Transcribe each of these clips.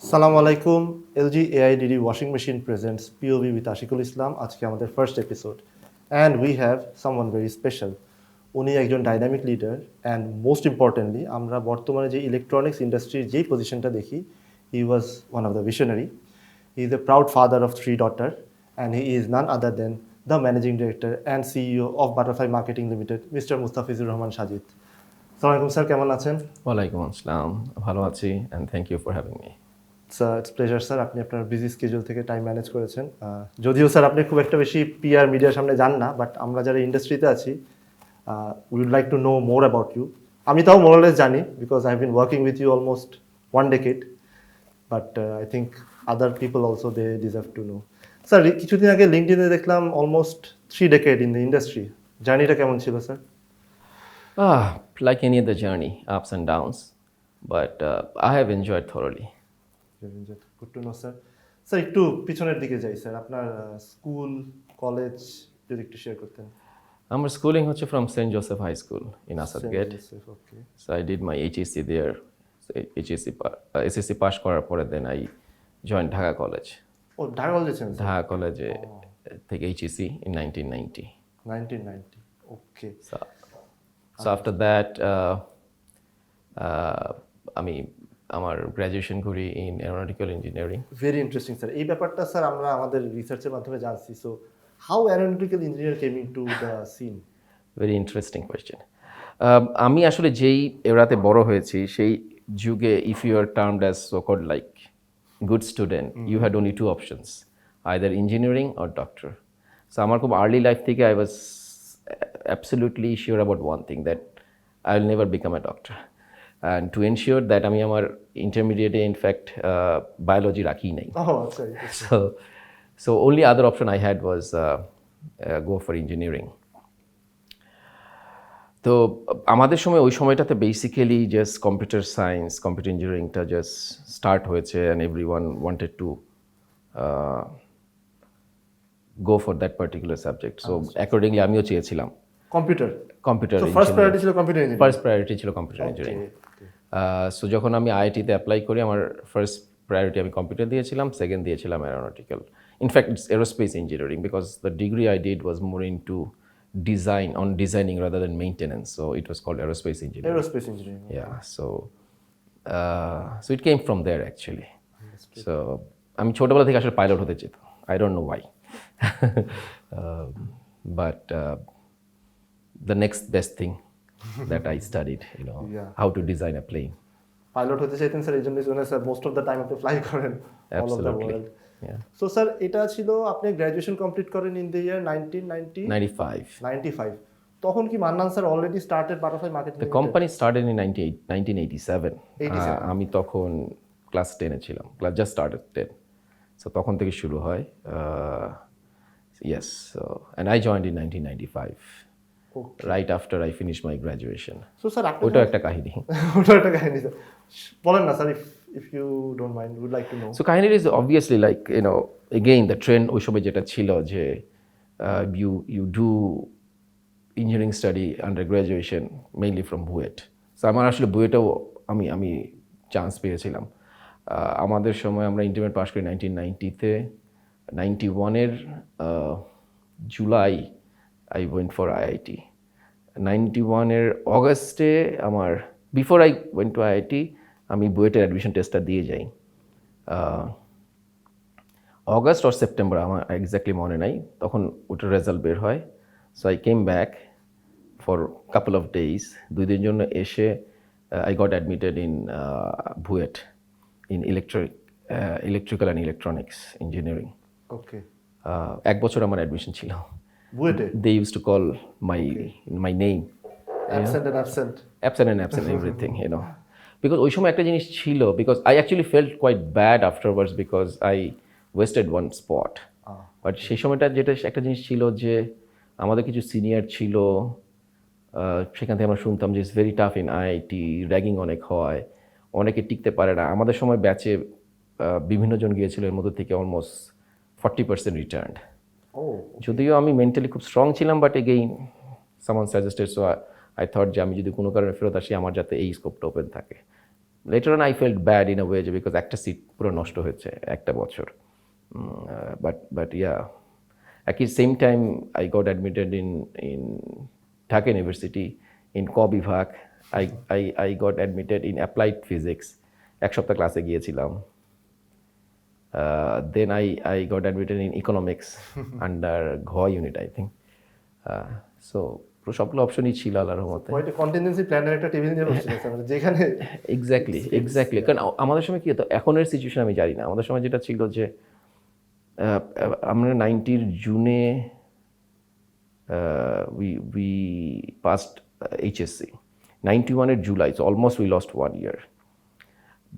Assalamu alaikum. LG AIDD washing machine presents POV with Ashikul Islam. আজকে আমাদের first episode and we have someone very special. উনি একজন dynamic leader and most importantly আমরা বর্তমানে যে electronics ইন্ডাস্ট্রির যেই পজিশনটা দেখি he was one of the visionary. He is a proud father of 3 daughters and he is none other than the managing director and CEO of Butterfly Marketing Limited, Mr. Mustafizur Rahman Shazid. Assalamu alaikum sir, কেমন আছেন? ওয়ালাইকুম আসসালাম, ভালো আছি and thank you for having me. It's pleasure sir, আপনি আপনার busy schedule থেকে time manage করেছেন। যদিও স্যার আপনি খুব একটা বেশি পিআর মিডিয়ার সামনে যান না, বাট আমরা যারা ইন্ডাস্ট্রিতে আছি we would like to know more about you. আমি তাও মোরলেস জানি because I have been working with you almost 1 decade, but I think other people also they deserve to know. Sir কিছুদিন আগে লিঙ্কডিনে দেখলাম almost 3 decade in the industry. জার্নিটা কেমন ছিল sir? Like any other journey, ups and downs, but I have enjoyed thoroughly. Good to know sir. Sir একটু পিছনের দিকে যাই স্যার, আপনার স্কুল কলেজ যদি একটু শেয়ার করতেন। আমার স্কুলিং হচ্ছে from Saint Joseph high school in Asad gate. Okay, so I did my HSC there. SSC pass করার পরে then I join Dhaka college. ও ঢাকা কলেজে ঢাকা কলেজে থেকে HSC in 1990। 1990, okay. So after that আমি আমার গ্র্যাজুয়েশন করি in aeronautical engineering. Very interesting sir. এই ব্যাপারটা স্যার আমরা আমাদের রিসার্চের মাধ্যমে জানছি। So how aeronautical engineer came into the scene? Very interesting question. আমি আসলে যেই এরাতে বড় হয়েছি সেই যুগে if you are termed as so called like good student, you had only 2 options, either engineering or doctor. So আমার খুব আর্লি লাইফ থেকে I was absolutely sure about one thing, that I will never become a doctor. And to ensure that আমি আমার ইন্টারমিডিয়েটে in fact biology রাখি নাই। So only other option I had was go for engineering. তো আমাদের সময় ওই সময়টাতে basically just computer science, computer ইঞ্জিনিয়ারিংটা জাস্ট স্টার্ট হয়েছে and everyone wanted to go for that particular subject. So accordingly আমিও চেয়েছিলাম কম্পিউটার। ফার্স্ট প্রায়োরিটি ছিল কম্পিউটার ইঞ্জিনিয়ারিং। ফার্স্ট প্রায়োরিটি ছিল কম্পিউটার ইঞ্জিনিয়ারিং। সো যখন আমি আইআইটিতে অ্যাপ্লাই করি আমার ফার্স্ট প্রায়োরিটি আমি কম্পিউটার দিয়েছিলাম, সেকেন্ড দিয়েছিলাম aeronautical. In fact, it's aerospace engineering because the degree I did was more into designing rather than maintenance. So it was called aerospace engineering. Aerospace engineering. Yeah. So it came from there actually. So আমি ছোটবেলা থেকে আসলে pilot হতে চেতাম. I don't know why. But the next best thing that I studied, how to design a plane. Pilot হতে চাইতেন sir, এই জন্য sir most of the time আপনি ফ্লাই করেন all of the world. So sir এটা ছিল আপনি graduation complete করেন ইন দ্য ইয়ার 1995. তখন কি Mannan sir already started butterfly marketing? The company started in 1987. আমি তখন ক্লাস 10-এ ছিলাম, জাস্ট স্টার্টেড 10. সো তখন থেকে শুরু হয়। Yes, so and I joined in 1995. Okay. Right after I finished my graduation. So sir, ওটা একটা কাহিনী। স্যার বলেন না sir, if you don't mind, would like to know. So কাহিনী is obviously like, again the trend ওই সময় যেটা ছিল যে you do engineering study under graduation mainly from BUET. So আমার আসলে বুয়েটেও আমি চান্স পেয়েছিলাম। আমাদের সময় আমরা ইন্টারমিডিয়েট পাস করি 1990-তে। 91-এর July I went for IIT. 91-এর অগস্টে আমার before I went to IIT আমি বুয়েটের অ্যাডমিশন টেস্টটা দিয়ে যাই। অগস্ট অর সেপ্টেম্বর আমার এক্স্যাক্টলি মনে নাই, তখন ওটার রেজাল্ট বের হয়। So I came back for couple of days, 2 দিনের জন্য এসে I got admitted in BUET in electrical and electronics engineering. Okay, 1 বছর আমার অ্যাডমিশন ছিল বুয়েটে। They used to call my name absent and absent everything, because ওই সময় একটা জিনিস ছিল, because I actually felt quite bad afterwards because I wasted one spot. But সেই সময়টা যেটা একটা জিনিস ছিল যে আমাদের কিছু সিনিয়র ছিল, সেখান থেকে আমরা শুনতাম যে it's very tough in IIT, ragging অনেক হয়, অনেকে টিকতে পারে না। আমাদের সময় ব্যাচে বিভিন্ন জন গিয়েছিল, এর মধ্যে থেকে অলমোস্ট 40% রিটার্নড। যদিও আমি মেন্টালি খুব স্ট্রং ছিলাম, but again someone suggested, so I thought যে আমি যদি কোনো কারণে ফেরত আসি আমার যাতে এই স্কোপটা ওপেন থাকে। later on I felt bad in a way because একটা সিট পুরো নষ্ট হয়েছে একটা বছর but yeah at the same time I got admitted in Dhaka University in ক বিভাগ I got admitted in applied physics এক সপ্তাহ ক্লাসে গিয়েছিলাম then I got admitted in economics under ঘ unit I think so সবগুলো অপশনই ছিল আল্লাহর রহমতে কোয়াইট কন্টিনজেন্সি প্ল্যানের একটা টেবিল নিয়ে বসছিলেন স্যার মানে যেখানে এক্স্যাক্টলি কারণ আমাদের সময় কি হতো এখনের সিচুয়েশন আমি জানি না আমাদের সময় যেটা ছিল যে আমরা 90-র জুনে we passed HSC 91-এর July so almost we lost 1 year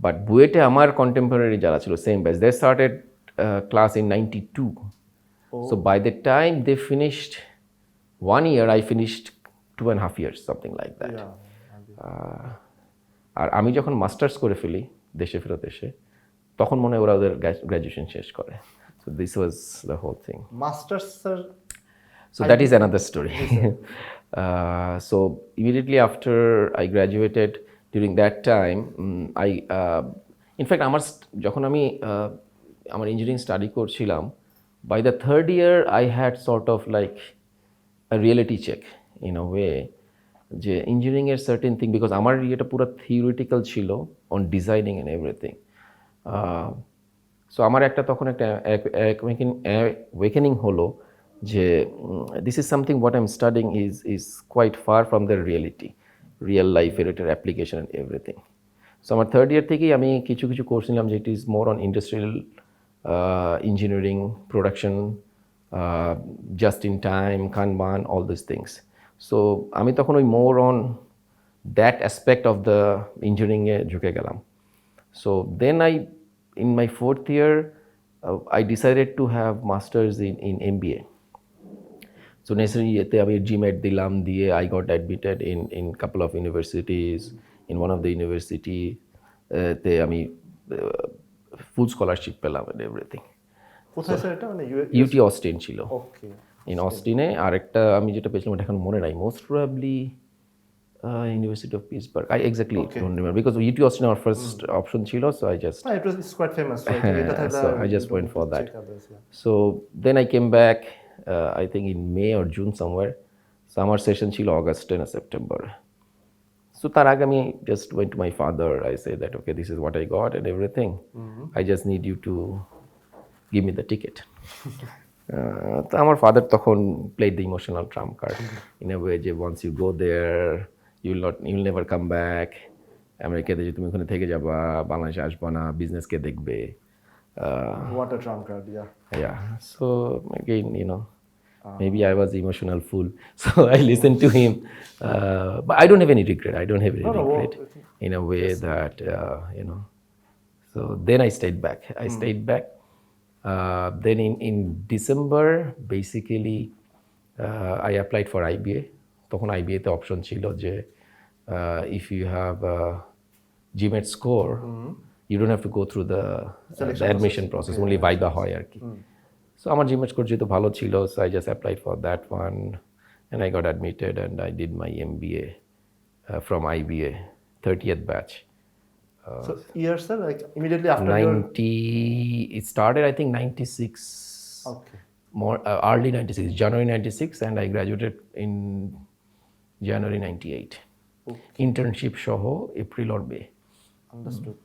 but বুয়েটে আমার কন্টেম্পোরারি যারা ছিল same batch they started class in 92 so by the time they finished 1 year I finished 2.5 years something like that আর আমি যখন মাস্টার্স করে ফেলি দেশে ফেরত এসে তখন মনে হয় ওরা ওদের গ্র্যাজুয়েশন শেষ করে so this was the whole thing masters sir so that is another story so immediately after I graduated during that time I in fact আমার যখন আমি আমার ইঞ্জিনিয়ারিং স্টাডি করছিলাম by the third year I had sort of like a reality check in a way যে engineering এর certain thing because আমার ইয়েটা পুরো থিওরিটিক্যাল ছিল on designing and everything so আমার একটা তখন একটা ওয়েকেনিং হলো যে this is something what I am studying is quite far from the reality real লাইফের এটার অ্যাপ্লিকেশন অ্যান্ড এভরিথিং সো আমার থার্ড ইয়ার থেকেই আমি কিছু কিছু কোর্স নিলাম যে it is more on industrial engineering production just in time, Kanban, all these things. So আমি তখন ওই more on that aspect of the engineering এ ঝুঁকে গেলাম. So then in my fourth year, I decided to have masters in MBA. So necessarily এতে আমি GMAT দিলাম দিয়ে I got admitted in couple of universities. In one of the university তে আমি full scholarship পেলাম and everything. কোথায় sir এটা মানে ইউটি অস্টিন ছিল ওকে ইন অস্টিনে আরেকটা আমি যেটা পেয়েছিলাম এটা এখন মনে নাই most probably University of Pittsburgh I exactly don't remember because UT Austin আমার ফার্স্ট অপশন ছিল so I just it was quite famous so I just went for that so then I came back I think in May or June somewhere summer session ছিল August and September so তার আগে আমি just went to my father I said that okay this is what I got and everything I just need you to give me the ticket. তো আমার father তখন played the emotional trump card in a way যে once you go there you'll never come back আমেরিকাতে যে তুমি ওখানে থেকে যাবা বাংলাদেশে আসবা না বিজনেসকে দেখবে what a trump card yeah so again you know maybe I was emotional fool so I listened to him but I don't have any regret I don't have any regret in a way that you know so then I stayed back then in December basically I applied for IBA তখন IBA তে option ছিল যে if you have a GMAT score you don't have to go through the admission process only viva হয় আর কি so আমার GMAT score যেহেতু ভালো ছিল so I just applied for that one and I got admitted and I did my MBA from IBA 30th batch so years sir like immediately after 90 it started I think 96 okay more early 96 January 96 and I graduated in January 98 internship সহ April or May understood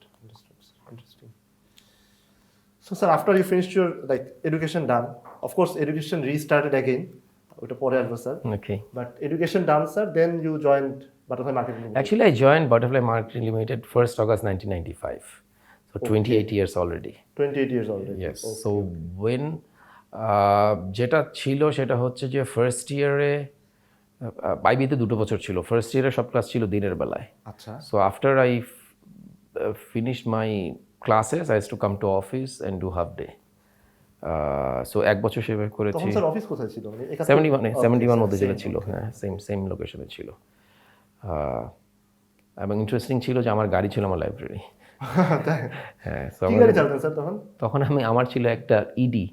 interesting so sir after you finished your like education done of course education restarted again ওটা পরে আসবে sir okay but education done sir then you joined Butterfly Marketing Limited. Actually, I joined Butterfly Marketing Limited 1st August 1995. So 28 years already. 28 years already. Yes. Okay. So when যেটা ছিল সেটা হচ্ছে যে first ইয়ারে আইবিতে 2 বছর ছিল ফার্স্ট ইয়ারে সব ক্লাস ছিল দিনের বেলায় আচ্ছা so after I finished my classes I used to come to office and do half day so এক বছর সেভাবে করেছি তখন স্যার অফিস কোথায় ছিল মানে 71 মধ্যে যেটা ছিল হ্যাঁ সেম লোকেশনে ছিল এবং ইন্টারেস্টিং ছিল যে আমার গাড়ি ছিল আমার লাইব্রেরি হ্যাঁ কি গাড়ি চালাতেন স্যার তখন আমার ছিল একটা ইডি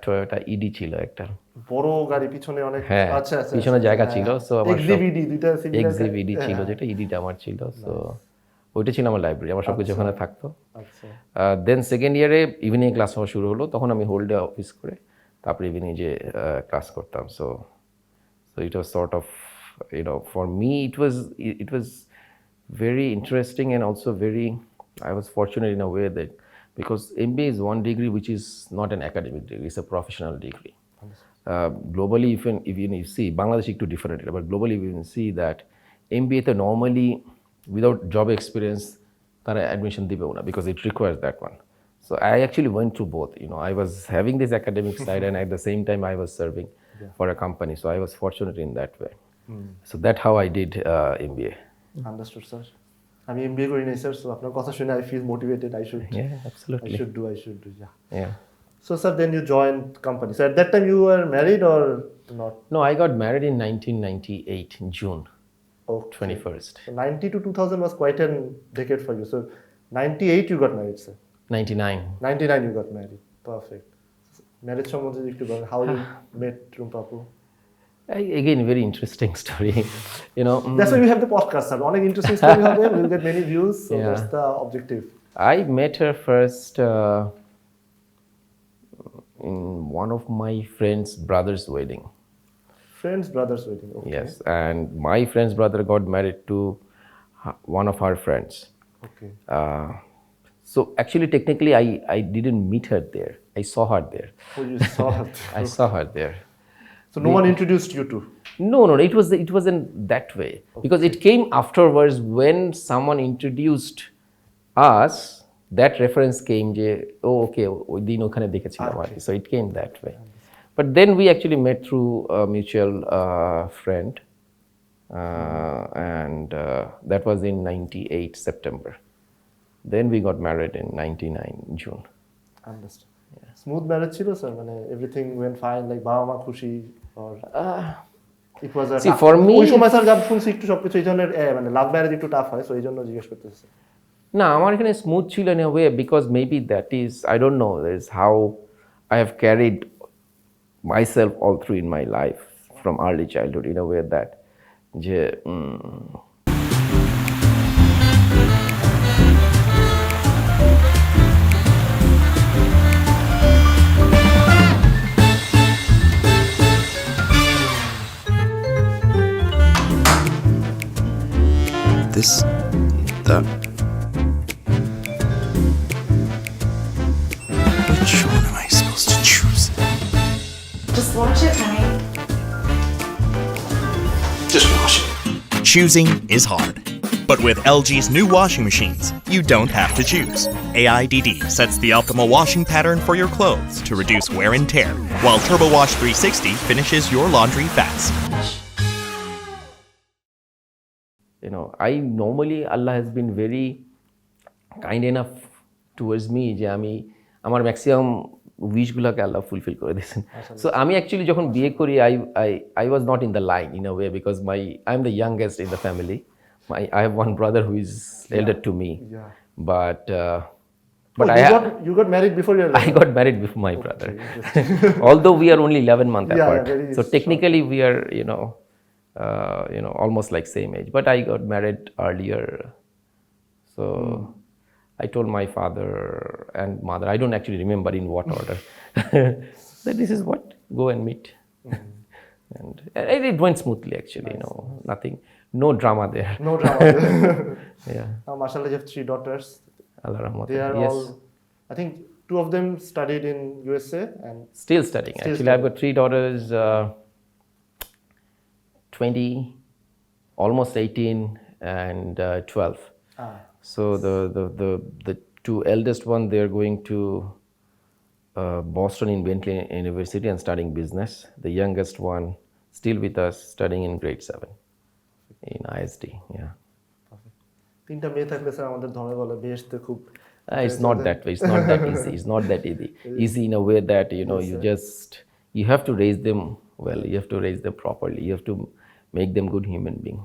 টয়োটা ইডি ছিল একটা বড় গাড়ি পিছনে অনেক আচ্ছা পিছনে জায়গা ছিল সো আমার এক্সিভিডি দুইটা এক্সিভিডি ছিল যেটা ইডিটা আমার ছিল সো ওইটা ছিল আমার লাইব্রেরি, আমার সব কিছু ওখানে থাকতো। আচ্ছা দেন সেকেন্ড ইয়ারে ইভিনিং ক্লাস হওয়া শুরু হলো, তখন আমি হোল ডে অফিস করে তারপরে ইভিনিং যে ক্লাস করতাম। So it was sort of, for me it was very interesting and also very, I was fortunate in a way that because MBA is one degree which is not an academic degree, it's a professional degree. Globally, even you see Bangladesh একটু different, but globally we can see that MBA তে normally without job experience তারা admission দিবেও না because it requires that one. So I actually went through both. I was having this academic side and at the same time I was serving for a company. So I was fortunate in that way. So that's how I did MBA. Understood sir. আমি MBA করি নাই sir, so আপনার কথা শুনে I feel motivated, I should Yeah, absolutely. I should do Yeah. So sir, then you joined company. So at that time you were married or not? No, I got married in 1998 in June Okay. 21st. So 90 to 2000 was quite a decade for you. So 98 you got married, sir. 99. 99 you got married. Perfect. Marriage সম্বন্ধে একটু বলেন, how you met Rumpapu? Again, very interesting story. That's why we have the podcast, sir. অনেক interesting story হবে, we'll get many views. So Yeah. that's the objective. I met her first in one of my friend's brother's wedding. Friend's brother's wedding. Okay. Yes, and my friend's brother got married to one of her friends. Okay. So actually, technically, I didn't meet her there. I saw her there. Oh, you saw her. I saw her there. So no one introduced you to? No, it wasn't that way because it came afterwards when someone introduced us. That reference came, okay, ওই দিন ওখানে দেখেছিলাম আর কি. So it came that way. But then we actually met through a mutual friend, and that was in 98 September. Then we got married in 99 June. Understand. Smooth marriage ছিল sir, মানে everything went fine, like বাবা মা খুশি or it was a See, for me, ওই সময় sir যা শুনছি একটু সবকিছু এই ধরনের মানে লাভ ম্যারেজ একটু টাফ হয়, সো এই জন্য জিজ্ঞেস করতেছি। না, আমার এখানে স্মুথ ছিল in a way because maybe that is, I don't know, that is how I have carried myself all through in my life from early childhood in a way that যে this, that. Which one am I supposed to choose? Just watch it, right? Just wash it. Choosing is hard. But with LG's new washing machines, you don't have to choose. AIDD sets the optimal washing pattern for your clothes to reduce wear and tear, while Turbo Wash 360 finishes your laundry fast. I normally, Allah has been very kind enough towards me যে আমি আমার maximum উইশগুলোকে আল্লাহ fulfil করে দিয়েছেন। So আমি actually যখন বিয়ে করি I was not in the line in a way because I'm the youngest in the family. I have one brother who is elder to me. Yeah. But you got married before your I got married before my brother. Although we are only 11 months Yeah, apart. very So technically we are, almost like same age. But I got married earlier. So I told my father and mother, I don't actually remember in what order, that this is what, go and meet. And it went smoothly actually, nothing, no drama there. No drama. Yeah. Now, mashallah, you have 3 daughters. Allah Rahmat. They are Yes. all, I think 2 of them studied in USA and Still studying. Still Actually, I've got 3 daughters, 20, almost 18, and 12. So the 2 eldest one, they're going to Boston in Bentley University and studying business. The youngest one still with us, studying in grade 7 in ISD. Yeah. 3টা মেয়ে থাকলে sir আমাদের ধর্মে বলে বেহেশতে খুব It's not that way. It's not that easy. It's not that easy. Easy in a way that you have to raise them well. You have to raise them properly. You have to make them good human being.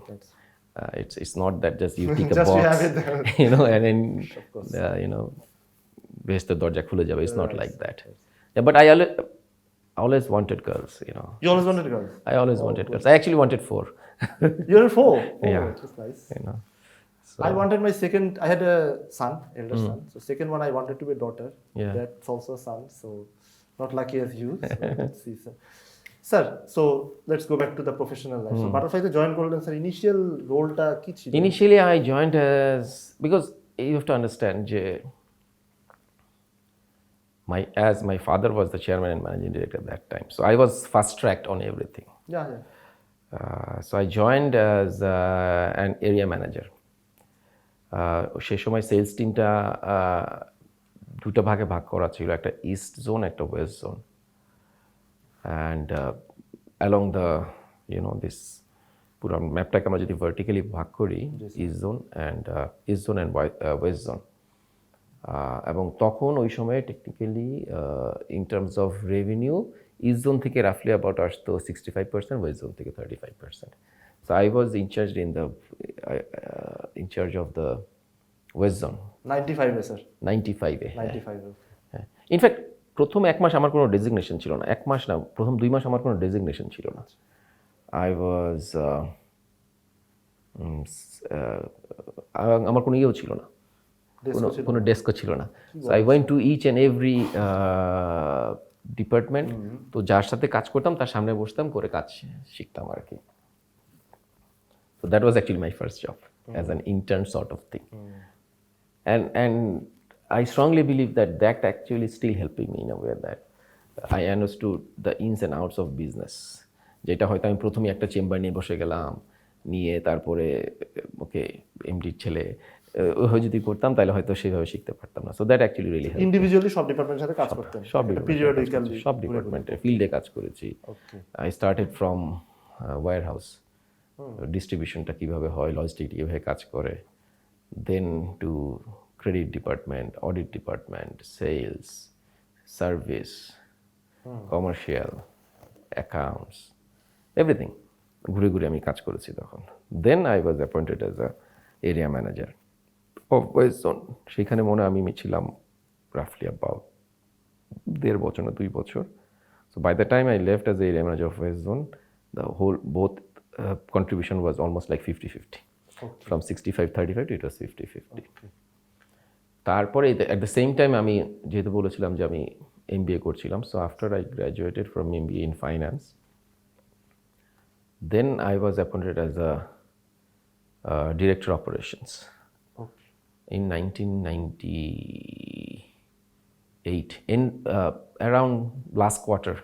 It's not that just you tick a Just you box, have it there. and then বেহেশতের দরজা খুলে যাবে. It's not like that. Yeah, but I always wanted girls. You always wanted girls? I always wanted girls. I actually wanted 4. You're 4? Oh, Yeah. that's nice. So I wanted my second. I had a son, elder son. So second one, I wanted to be a daughter. Yeah. That's also a son. So not lucky as you. So let's see, sir. Sir, so let's go back to the professional life. So butterfly তে join করলেন sir, initial রোলটা কি ছিল? Initially, I joined because you have to understand যে as my father was the chairman and managing director at that time, so I was fast tracked on everything. Yeah, yeah. So I joined as an area manager. সেই সময় sales টিমটা দুটো ভাগে ভাগ করা ছিল, একটা ইস্ট জোন, একটা West zone, and along the this পুরো ম্যাপটাকে আমরা যদি ভার্টিক্যালি ভাগ করি, east zone and West zone. এবং তখন ওই সময় technically in terms of revenue east zone থেকে রাফলি অ্যাবাউট আসতো 65%, ওয়েস্ট জোন থেকে 35%. So I was in charge of the West Zone. 95 A sir. 95 A. 95 A. In fact প্রথম এক মাস আমার কোনো ডেজিগনেশন ছিল না, এক মাস না, প্রথম 2 মাস আমার কোনো ডেজিগনেশন ছিল না। আই ওয়াজ আমার কোনো ইয়েও ছিল না, কোনো ডেস্কও ছিল না। So I went to each and every department, তো যার সাথে কাজ করতাম তার সামনে বসতাম, করে কাজ শিখতাম আর কি। So that was actually my first job as an intern sort of thing. And I strongly believe that actually still helping me in a way that I understood the ins and outs of business. যেটা হয়তো আমি প্রথমে একটা chamber নিয়ে বসে গেলাম, নিয়ে তারপরে ওকে এমডির ছেলে ওই যদি করতাম তাহলে হয়তো সেভাবে শিখতে পারতাম না। So that actually really help. Individually সব ডিপার্টমেন্টের সাথে কাজ করতেন? সব ডিপার্টমেন্টে ফিল্ডে কাজ করেছি। আই স্টার্টেড ফ্রম ওয়্যারহাউস, ডিস্ট্রিবিউশনটা কীভাবে হয়, লজিস্টিক কীভাবে কাজ করে, then to credit department, audit department, sales, service, commercial, accounts, everything ঘুরে ঘুরে আমি কাজ করেছি তখন। Then I was appointed as a area manager of west zone. সেখানে মনে আমি ছিলাম রাফলি অ্যাবাউট 1.5 বছর না 2 বছর। So by the time I left as area manager of west zone, the whole both contribution was almost like 50-50. From 65-35 to it was 50-50. তারপরে at the same time আমি যেহেতু বলেছিলাম যে আমি MBA করছিলাম, so after I graduated from MBA in finance, then I was appointed as a director operations in 1998, in around last quarter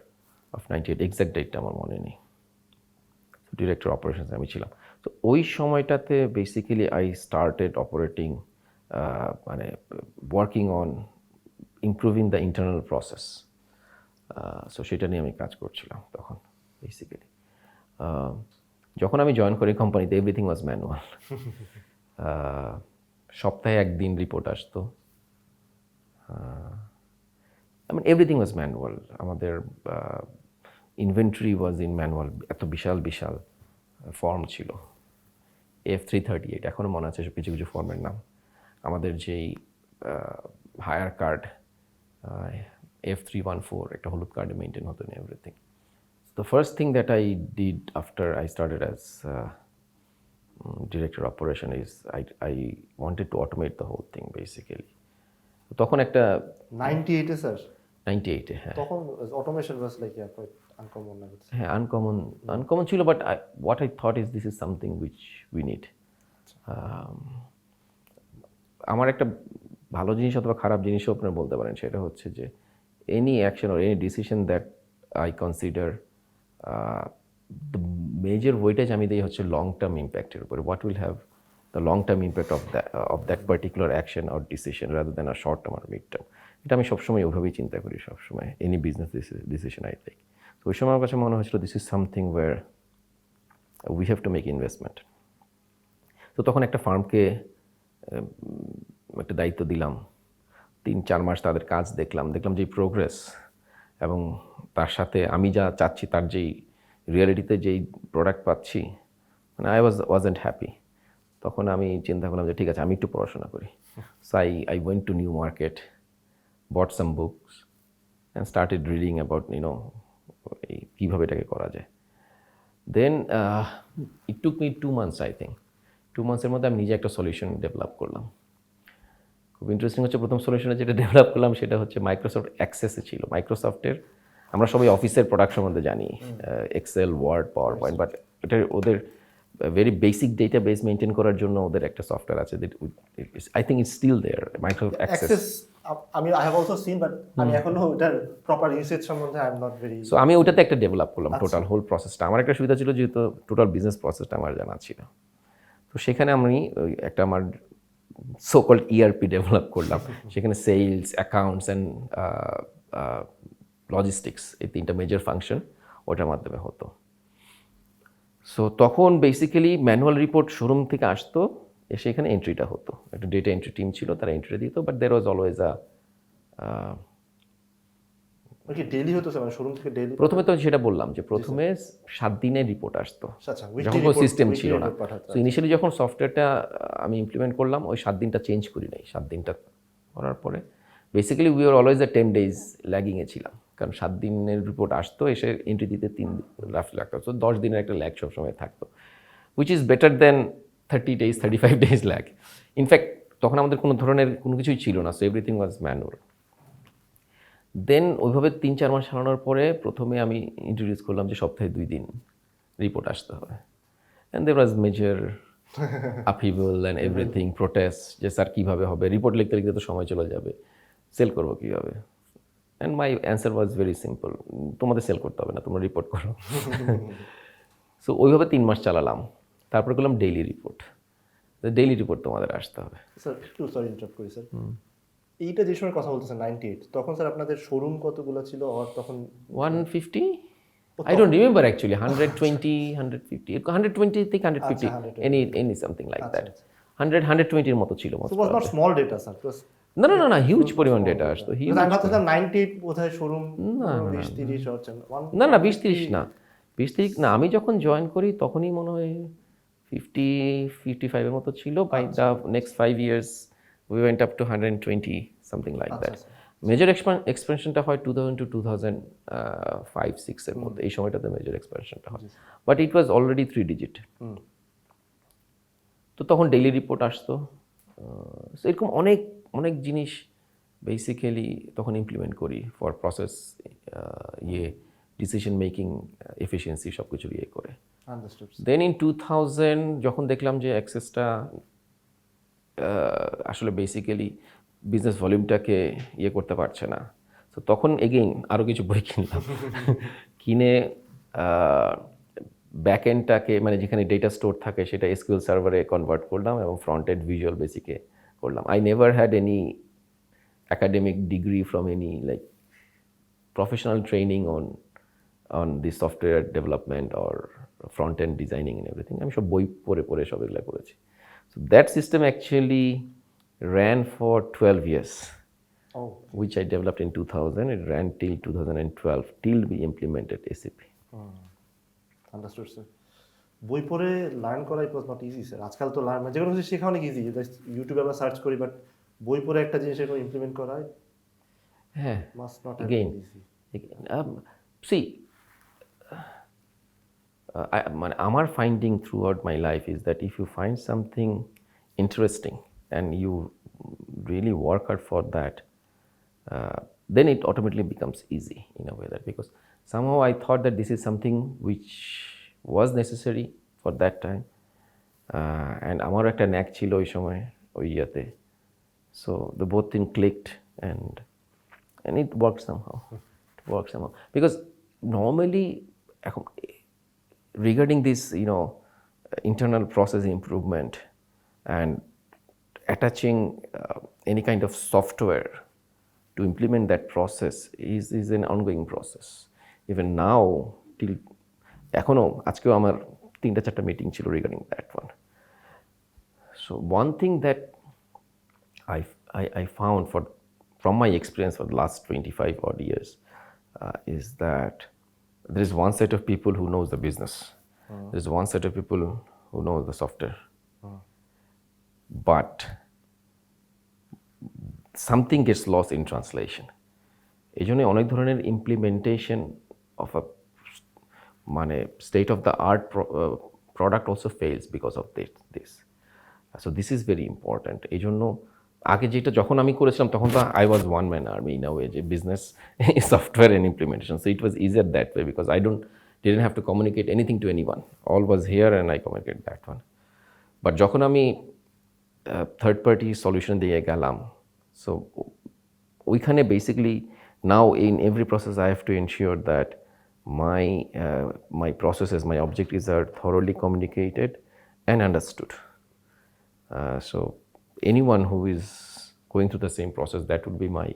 of 98, exact date আমার মনে নেই। ডিরেক্টর অপারেশনস আমি ছিলাম। তো ওই সময়টাতে বেসিক্যালি আই স্টার্টেড অপারেটিং, মানে working on improving the internal process. So সেটা নিয়ে আমি কাজ করছিলাম তখন বেসিক্যালি। যখন আমি জয়েন করি কোম্পানিতে এভরিথিং ওয়াজ ম্যানুয়াল। সপ্তাহে একদিন রিপোর্ট আসতো, এভরিথিং ওয়াজ ম্যানুয়াল। আমাদের ইনভেন্টরি ওয়াজ ইন ম্যানুয়াল, এত বিশাল বিশাল ফর্ম ছিল, F338 এখনও মনে আছে কিছু কিছু ফর্মের নাম। আমাদের যেই হায়ার কার্ড F314 একটা হলুদ কার্ডে মেনটেন হতো না everything. The first thing that I did after I started as director operation is I wanted to automate the whole thing basically. তখন একটা 98 এ স্যার? 98 এ, হ্যাঁ। তখন automation was like quite uncommon, না? হ্যাঁ, আনকমন ছিল, but what I thought is this is something which we need. আমার একটা ভালো জিনিস অথবা খারাপ জিনিসও আপনারা বলতে পারেন, সেটা হচ্ছে যে any action or any decision that I consider, the major weightage আমি দিই হচ্ছে লং টার্ম ইম্প্যাক্টের উপরে। What will have the long term impact of that particular action or decision rather than a short term আর mid term. এটা আমি সবসময় ওইভাবেই চিন্তা করি, সবসময় any business decision I take. তো ওই সময় আমার কাছে মনে হয়েছিল this is something where we have to make investment. তো তখন একটা ফার্মকে একটা দায়িত্ব দিলাম, 3-4 মাস তাদের কাজ দেখলাম যেই প্রোগ্রেস এবং তার সাথে আমি যা চাচ্ছি তার যেই রিয়ালিটিতে যেই প্রোডাক্ট পাচ্ছি, মানে আই ওয়াজন্ট হ্যাপি। তখন আমি চিন্তা করলাম যে ঠিক আছে, আমি একটু পড়াশোনা করি। So I went two new market, bought some books and started reading about কীভাবে এটাকে করা যায়। Then it took me 2 months, I think, 2 মান্থসের মধ্যে আমি নিজে একটা সলিউশন ডেভেলপ করলাম। খুব ইন্টারেস্টিং হচ্ছে প্রথম সলিউশনে যেটা ডেভেলপ করলাম সেটা হচ্ছে মাইক্রোসফট অ্যাক্সেসে ছিল। মাইক্রোসফটের আমরা সবাই অফিসের প্রোডাক্ট সম্বন্ধে জানি, Excel, Word, PowerPoint, but এটা ওদের very basic database maintain করার জন্য ওদের একটা সফটওয়্যার আছে, I think it's still there, Microsoft Access. Access আমি I have also seen, but আমি এখনো ওটার প্রপার ইউসেজ সম্বন্ধে I am not very. So আমি ওটাতে একটা ডেভেলপ করলাম টোটাল হোল প্রসেসটা। আমার একটা সুবিধা ছিল যেহেতু টোটাল বিজনেস প্রসেসটা আমার জানা ছিল, তো সেখানে আমি একটা আমার সো-কল্ড ইআরপি ডেভেলপ করলাম। সেখানে সেলস, অ্যাকাউন্টস অ্যান্ড লজিস্টিক্স, এই 3টা মেজর ফাংশন ওটার মাধ্যমে হতো। সো তখন বেসিক্যালি ম্যানুয়াল রিপোর্ট শোরুম থেকে আসতো, এসে এখানে এন্ট্রিটা হতো, একটা ডেটা এন্ট্রি টিম ছিল, তারা এন্ট্রিটা দিত, বাট দের ওয়াজ অলওয়েজ কি ডেইলি হতো স্যার, মানে শোরুম থেকে ডেইলি? প্রথমে তো সেটা বললাম যে প্রথমে 7 দিনের রিপোর্ট আসতো, আচ্ছা, যখন কোনো সিস্টেম ছিল না। তো ইনিশিয়ালি যখন সফটওয়্যারটা আমি ইমপ্লিমেন্ট করলাম, ওই 7 দিনটা চেঞ্জ করি নাই। 7 দিনটা করার পরে basically we are always 10 days ল্যাগিংয়ে ছিলাম, কারণ 7 দিনের রিপোর্ট আসতো, এসে এন্ট্রি দিতে 3 দিন রাফলি লাগতো। তো 10 দিনের একটা ল্যাগ সবসময় থাকতো, which is better then 30 days, 35 days lag. In fact তখন আমাদের কোনো ধরনের কোনো কিছুই ছিল না, সো এভরিথিং ওয়াজ ম্যানুয়াল। দেন ওইভাবে 3-4 মাস চালানোর পরে প্রথমে আমি ইন্ট্রোডিউস করলাম যে সপ্তাহে 2 দিন রিপোর্ট আসতে হবে। And there was major upheaval and everything, protest, যে স্যার কীভাবে হবে, রিপোর্ট লিখতে লিখতে তো সময় চলে যাবে, সেল করবো কীভাবে? And my answer was very simple, তোমাদের সেল করতে হবে না, তোমরা রিপোর্ট করো। সো ওইভাবে 3 মাস চালালাম, তারপর করলাম ডেইলি রিপোর্ট। ডেইলি রিপোর্ট তোমাদের আসতে হবে। স্যার একটু সরি ইন্টারাপ্ট করি স্যার, এইটা যে সময় কথা বলতেছেন 98, তখন স্যার আপনাদের শোরুম কতগুলো ছিল? আর তখন 150, I don't remember actually, 120, 150, 120 থেকে 150, any something like that. 100, 120 এর মতো ছিল। So it was not small data, sir. It was না হিউজ পরিমাণ ডেটা আসতো, হিউজ। আমি ভাবতেছিলাম 98 বোধহয় শোরুম 20-30 হচ্ছে না 20-30 না, 20-30 না। আমি যখন জয়েন করি তখনই মনে হয় 50-55 এর মতো ছিল। By the next 5 years we went up to 120, something like that. Major এক্সপেনশনটা হয় 2000 to 2005-06 এর মধ্যে, এই সময়টাতে মেজর এক্সপেনশনটা হয়, but it was already 3 digit। তো তখন ডেইলি রিপোর্ট আসতো। এরকম অনেক অনেক জিনিস বেসিক্যালি তখন ইমপ্লিমেন্ট করি for process, decision making, efficiency সব কিছু করে। দেন ইন 2000 যখন দেখলাম যে অ্যাক্সেসটা আসলে বেসিক্যালি বিজনেস ভলিউমটাকে করতে পারছে না, তো তখন এগেইন আরও কিছু বই কিনলাম। কিনে ব্যাক এন্ডটাকে, মানে যেখানে ডেটা স্টোর থাকে, সেটা এসকিউএল সার্ভারে কনভার্ট করলাম এবং ফ্রন্ট এন্ড ভিজুয়াল বেসিকে করলাম। I never had any academic degree from any like professional training on the software development or front end designing and everything. আমি সব বই পড়ে সব এগুলো করেছি। So that system actually ran for 12 years, which I developed in 2000. It ran till 2012, till we implemented SAP. Understood, sir. বই পড়ে learn করা ইট ওয়াজ নট ইজি স্যার। আজকাল তো লার্ন যে কোনো কিছু শেখা অনেক ইজি, ইউটিউবে আমরা সার্চ করি, বাট বই পড়ে একটা জিনিস এরকম ইমপ্লিমেন্ট করা হ্যাঁ মাস্ট নট again see, মানে আমার finding throughout my life is that if you find something interesting and you really work hard for that, then it automatically becomes easy in a way, that because somehow I thought that this is something which was necessary for that time, and আমার একটা ন্যাক ছিল ওই সময় ওই ইয়াতে, so the both thing clicked and it worked somehow. Because normally regarding this internal process improvement and attaching any kind of software to implement that process is an ongoing process. Even now, till এখনো আজকেও আমার 3-4টা meeting ছিল regarding that one. So one thing that I found from my experience for the last 25 odd years is that there is one set of people who knows the business. There is one set of people who knows the software. But something gets lost in translation. এই জন্য অনেক ধরনের implementation of a মানে state of the art product also fails because of this. So this is very important. এই জন্য আগে যেটা যখন আমি করেছিলাম তখন তো I was one man army in a way, যে business software and implementation, so it was easier that way because I didn't have to communicate anything to anyone. All was here and I communicate that one. But যখন আমি third party solution দিয়ে গেলাম, so ওইখানে basically now in every process I have to ensure that my processes, my objectives are thoroughly communicated and understood. So anyone who is going through the same process, that would be my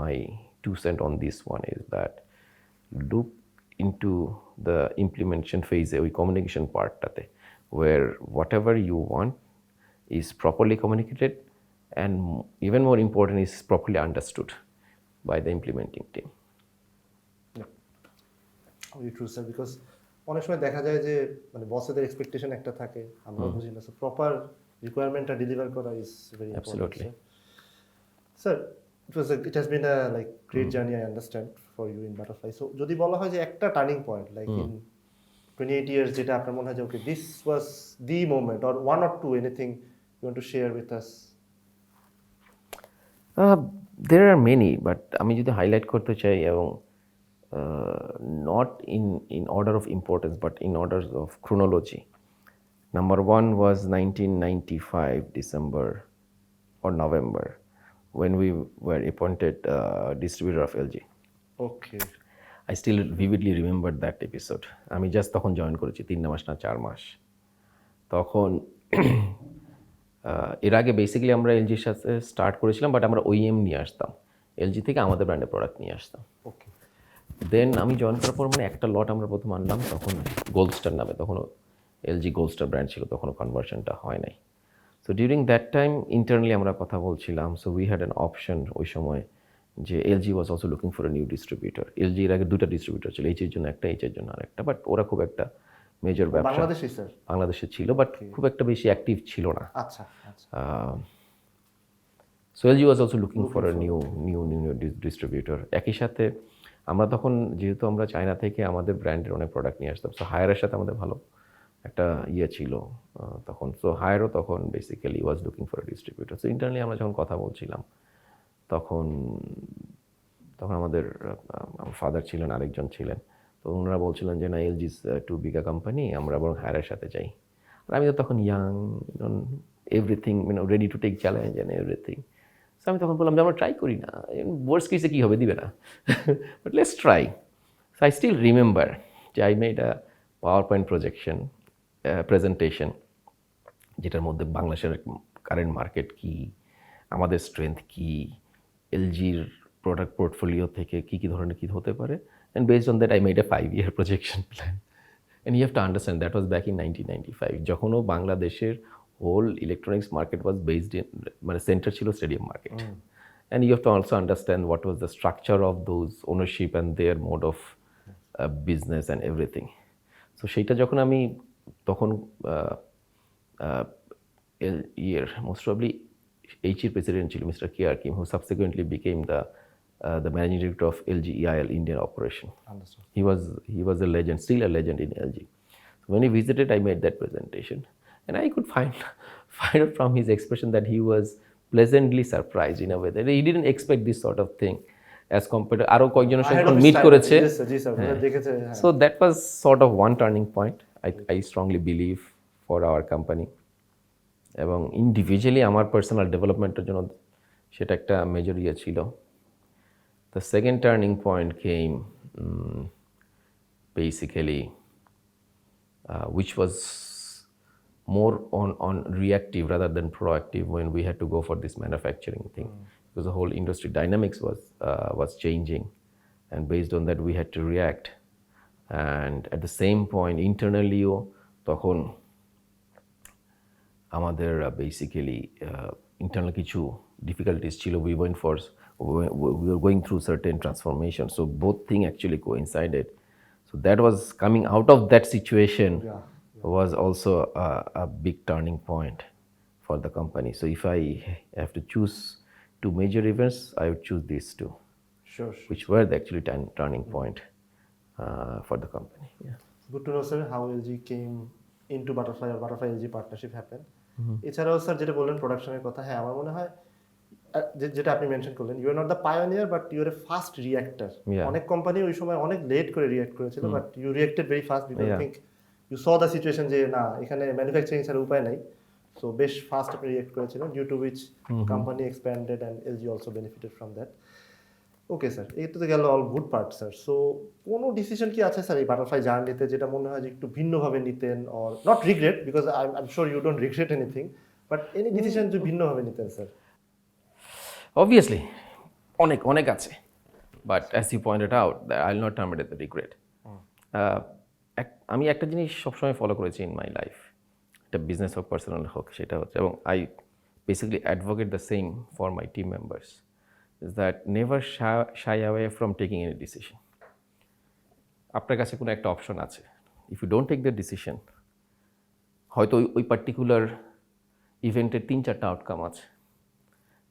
my 2 cents on this one, is that look into the implementation phase, ওই communication পার্টটাতে, where whatever you want is properly communicated and even more important is properly understood by the implementing team. True sir, because অনেক সময় দেখা যায় যে মানে বসেদের expectation একটা থাকে, আমরা বুঝি না, সো প্রপার রিকোয়ারমেন্টটা ডেলিভার করা is very important. Sir it has been a like great journey, I understand for you in Butterfly. So যদি বলা হয় যে একটা turning point like in 28 years, যেটা আপনার মনে হয় যে okay this was the moment, or one or two, anything you want to share with us? There are many, but আমি যদি হাইলাইট করতে চাই, এবং not in order of importance but in order of chronology. Number one was 1995 December or November, when we were appointed distributor of LG. Okay, I still vividly remember that episode. আমি just তখন join করেছি 3 মাস না 4 মাস। তখন এর আগে basically আমরা এলজির সাথে start করেছিলাম, বাট আমরা ওইএম নিয়ে আসতাম, এলজি থেকে আমাদের ব্র্যান্ডের প্রোডাক্ট নিয়ে আসতাম। ওকে, দেন আমি জয়েন করার পর মানে একটা লট আমরা প্রথম আনলাম, তখন গোল্ড স্টার নামে, তখনও এলজি গোল্ড স্টার ব্র্যান্ড ছিল, তখনও কনভার্সনটা হয় নাই। So during that time internally আমরা কথা বলছিলাম, so we had an option ওই সময়, যে LG was also looking for a new distributor. LG এর আগে 2টা ডিস্ট্রিবিউটর ছিল, এইচের জন্য একটা, এইচের জন্য আরেকটা, বাট ওরা খুব একটা মেজর ব্যবসা বাংলাদেশে স্যার? বাংলাদেশে ছিল, বাট খুব একটা বেশি অ্যাক্টিভ ছিল না। আচ্ছা আচ্ছা। So LG was also looking for a new distributor. একই সাথে আমরা তখন, যেহেতু আমরা চায়না থেকে আমাদের ব্র্যান্ডের অনেক প্রোডাক্ট নিয়ে আসতাম, সো হায়ারের সাথে আমাদের ভালো একটা ইয়ে ছিল তখন। সো হায়ারও তখন basically was looking for a distributor. So internally আমরা যখন কথা বলছিলাম, তখন আমাদের ফাদার ছিলেন, আরেকজন ছিলেন, তো ওনারা বলছিলেন যে না, LG is too big a company, আমরা বরং হায়ারের সাথে যাই। আর আমি তো তখন young, everything ready to take challenge and everything. So আমি তখন বললাম যে আমরা ট্রাই করি না, ওয়ার্স্ট কেসে কী হবে, দিবে না, but let's try. So I still remember যে I made a power point presentation, যেটার মধ্যে বাংলাদেশের কারেন্ট মার্কেট কী, আমাদের স্ট্রেংথ কী, এলজির প্রোডাক্ট পোর্টফোলিও থেকে কী কী ধরনের কী হতে পারে, and based on that I made a 5-year projection plan. And you have to understand that was back in 1995, যখনও বাংলাদেশের whole electronics market was based in, মানে সেন্টার ছিল stadium market. And you have to also understand what was the structure of those ownership and their mode of business and everything. So সেইটা যখন আমি তখন most probably এইচের president ছিল mister K R Kim, who subsequently became the managing director of LG EIL Indian operation. Understood. He was a legend, still a legend in LG. So when he visited, I made that presentation, and I could find out from his expression that he was pleasantly surprised in a way that he didn't expect this sort of thing as compared to আরো কয়েকজনের সঙ্গে meet করেছে। So that was sort of one turning point, I strongly believe, for our company. এবং individually আমার personal ডেভেলপমেন্টের জন্য সেটা একটা মেজর ইয়ে ছিল। The second turning point came basically, which was more on reactive rather than proactive, when we had to go for this manufacturing thing, because the whole industry dynamics was changing, and based on that we had to react. And at the same point internally তখন আমাদের basically internal কিছু difficulties ছিল, we were going through certain transformations, so both things actually coincided. So that was coming out of that situation was also a big turning point for the company. So if I have to choose two major events, I would choose these two, sure. which were the actually turning point for the company. Yeah. Good to know, sir, how LG came into Butterfly, or Butterfly LG partnership happened. এছাড়াও sir যেটা বললেন প্রোডাকশনের কথা, হ্যাঁ আমার মনে হয় যেটা আপনি মেনশন করলেন, you are not the pioneer but you are a fast reactor. Yeah. অনেক কোম্পানি ওই সময় অনেক লেট করে রিয়াক্ট করেছিল, but you reacted very fast because Yeah. Think you saw the situation যে না এখানে ম্যানুফ্যাকচারিং ছাড়া উপায় নাই। সো বেশ ফাস্ট আপনি রিয়াক্ট করেছিলেন, due to which company expanded and LG also benefited from that. Okay sir, এই তো গেল all good part sir. So কোনো ডিসিশন কি আছে স্যার এই বাটারফ্লাই জার্নিতে যেটা মনে হয় যে একটু ভিন্নভাবে নিতেন, or not regret because I am sure you don't regret anything, but any decision যে ভিন্নভাবে নিতেন স্যার? Obviously, অনেক অনেক আছে, but as you pointed out I will not term it as a regret. আমি একটা জিনিস সবসময় ফলো করেছি ইন মাই লাইফ, এটা বিজনেস হোক পার্সোনাল হোক, সেটা হচ্ছে, এবং I basically advocate the same for my team members, is that never shy away from taking any decision. আপনার কাছে কোনো একটা অপশন আছে, if you don't take the decision, হয়তো ওই পার্টিকুলার ইভেন্টের 3-4টা আউটকাম আছে,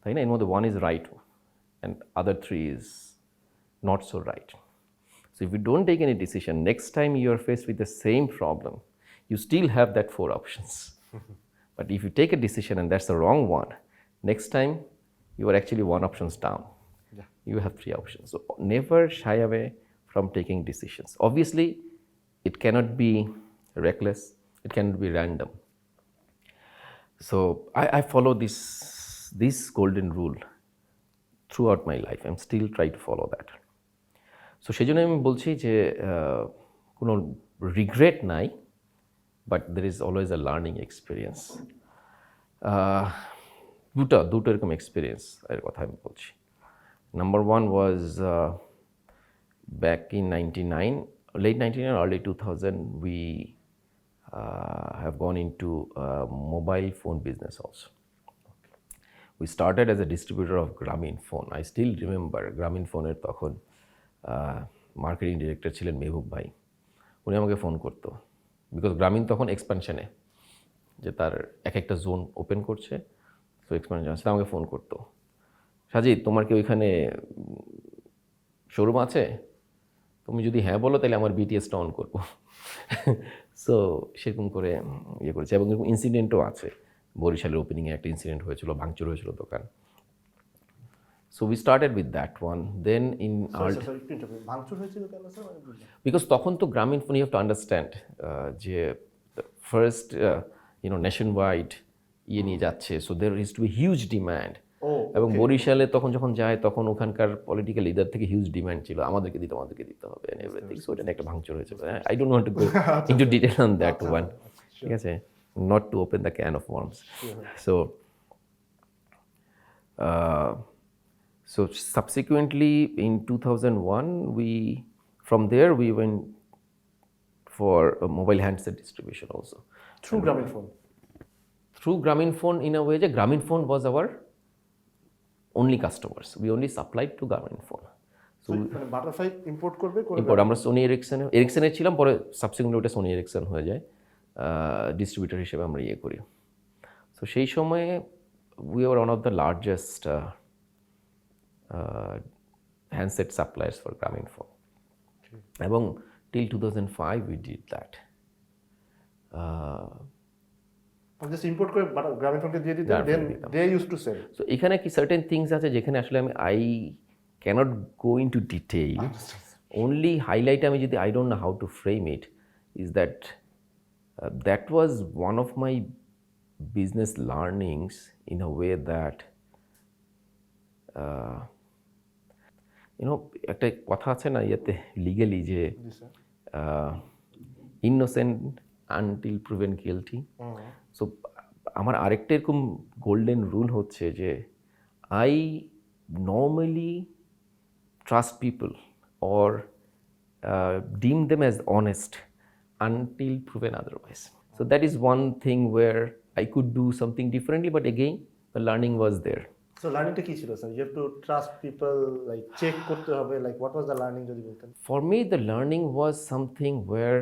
তাই না? এর মধ্যে one is right and other 3 is not so right. So if you don't take any decision, next time you are faced with the same problem, you still have that 4 options. But if you take a decision and that's the wrong one, next time you are actually 1 options down. Yeah. You have 3 options. So never shy away from taking decisions. Obviously, it cannot be reckless, it cannot be random. So I follow this golden rule throughout my life. I'm still trying to follow that. So সেই জন্য আমি বলছি যে কোনো regret নাই, but there is always a learning experience. দুটো এরকম experience এর কথা আমি বলছি। Number 1 was back in 99, late 99 early 2000, we have gone into mobile phone business also. We started as a distributor of Grameen phone. I still remember Grameen phone এর তখন marketing director ছিলেন মেহবুব ভাই। উনি আমাকে ফোন করতো, বিকজ গ্রামীণ তখন এক্সপানশনে, যে তার একটা জোন ওপেন করছে, সো এক্সপানশন আসলে আমাকে ফোন করতো, সাজিদ তোমার কি ওইখানে শোরুম আছে? তুমি যদি হ্যাঁ বলো তাহলে আমার বিটিএসটা অন করবো। সো সেরকম করে ইয়ে করেছে, এবং এরকম ইনসিডেন্টও আছে। বরিশালের ওপেনিংয়ে একটা ইনসিডেন্ট হয়েছিল, ভাঙচুর হয়েছিল দোকান। So we started with that one. Then in because তখন তো গ্রামীণ phone, you have to understand যে ফার্স্ট nationwide ইয়ে নিয়ে যাচ্ছে, so there is to be huge demand. এবং বরিশালে তখন যখন যায় তখন ওখানকার পলিটিক্যাল লিডার থেকে হিউজ ডিমান্ড ছিল, আমাদেরকে দিতে হবে and everything. So এটা একটা ভাঙচুর হয়েছিল। I don't want to go into detail on that one. ঠিক আছে, not to open the can of worms. So subsequently in 2001, from there we went for a mobile handset distribution also. Through Grameen phone? Through Grameen phone in a way that Grameen phone was our only customers. We only supplied to Grameen phone. So butterfly import করবে? Import আমরা Sony এরিকসনের ছিলাম, পরে subsequently ওটা Sony Ericsson হয়ে যায়, distributor হিসেবে আমরা ইয়ে করি। সো সেই সময়ে we were one of the largest handset suppliers for Grameen phone. এবং till 2005 we did that. just import করে গ্রামীণ ফোনকে দিয়ে দিতেন, then they used to sell. So এখানে কি certain things আছে যেখানে আসলে I cannot go into detail. Only highlight আমি যদি I don't know how to frame it, is that that was one of my business learnings in a way that একটা কথা আছে না ইয়েতে লিগালি যে innocent until proven guilty. So আমার আরেকটা এরকম গোল্ডেন রুল হচ্ছে যে I normally trust people or deem them as honest until proven otherwise. So that is one thing where I could do something differently, but again the learning was there. So learning টা কি ছিল sir? You have to trust people, like check করতে হবে, like what was the learning যদি বলতেন? For me the learning was something where,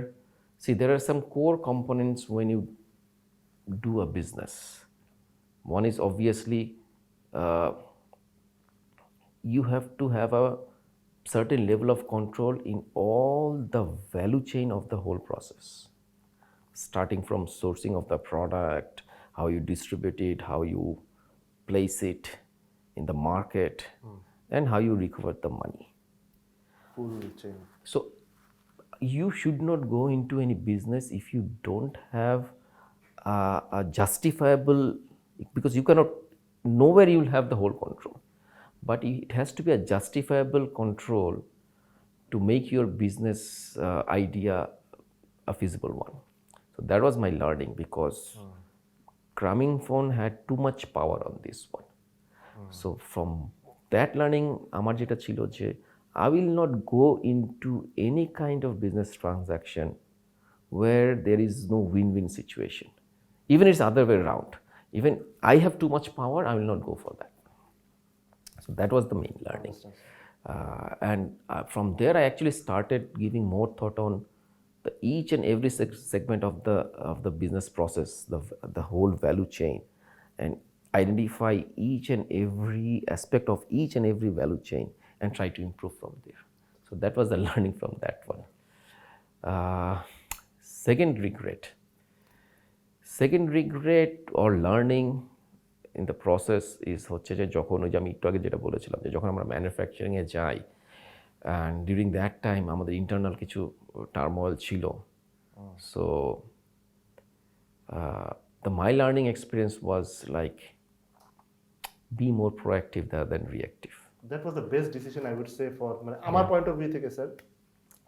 see, there are some core components when you do a business. One is obviously you have to have a certain level of control in all the value chain of the whole process, starting from sourcing of the product, how you distribute it, how you place it in the market, and how you recover the money. Full chain. So you should not go into any business if you don't have a justifiable, because you cannot, nowhere you will have the whole control, but it has to be a justifiable control to make your business idea a feasible one. So that was my learning, because Gramophone had too much power on this one. So from that learning, আমার যেটা ছিল যে I will not go into any kind of business transaction where there is no win-win situation. Even it's other way around. Even I have too much power, I will not go for that. So that was the main learning. And from there, I actually started giving more thought on each and every segment of the business process, the whole value chain, and identify each and every aspect of each and every value chain and try to improve from there. So that was the learning from that one. Second regret or learning in the process is হচ্ছে যে যখন ওই যে আমি একটু আগে যেটা বলেছিলাম যে যখন আমরা ম্যানুফ্যাকচারিংয়ে যাই, and during that time আমাদের ইন্টারনাল কিছু টার্মোয়েল ছিল. So my learning experience was like, be more proactive rather than reactive. That was the best decision I would say for মানে আমার পয়েন্ট অফ ভিউ থেকে স্যার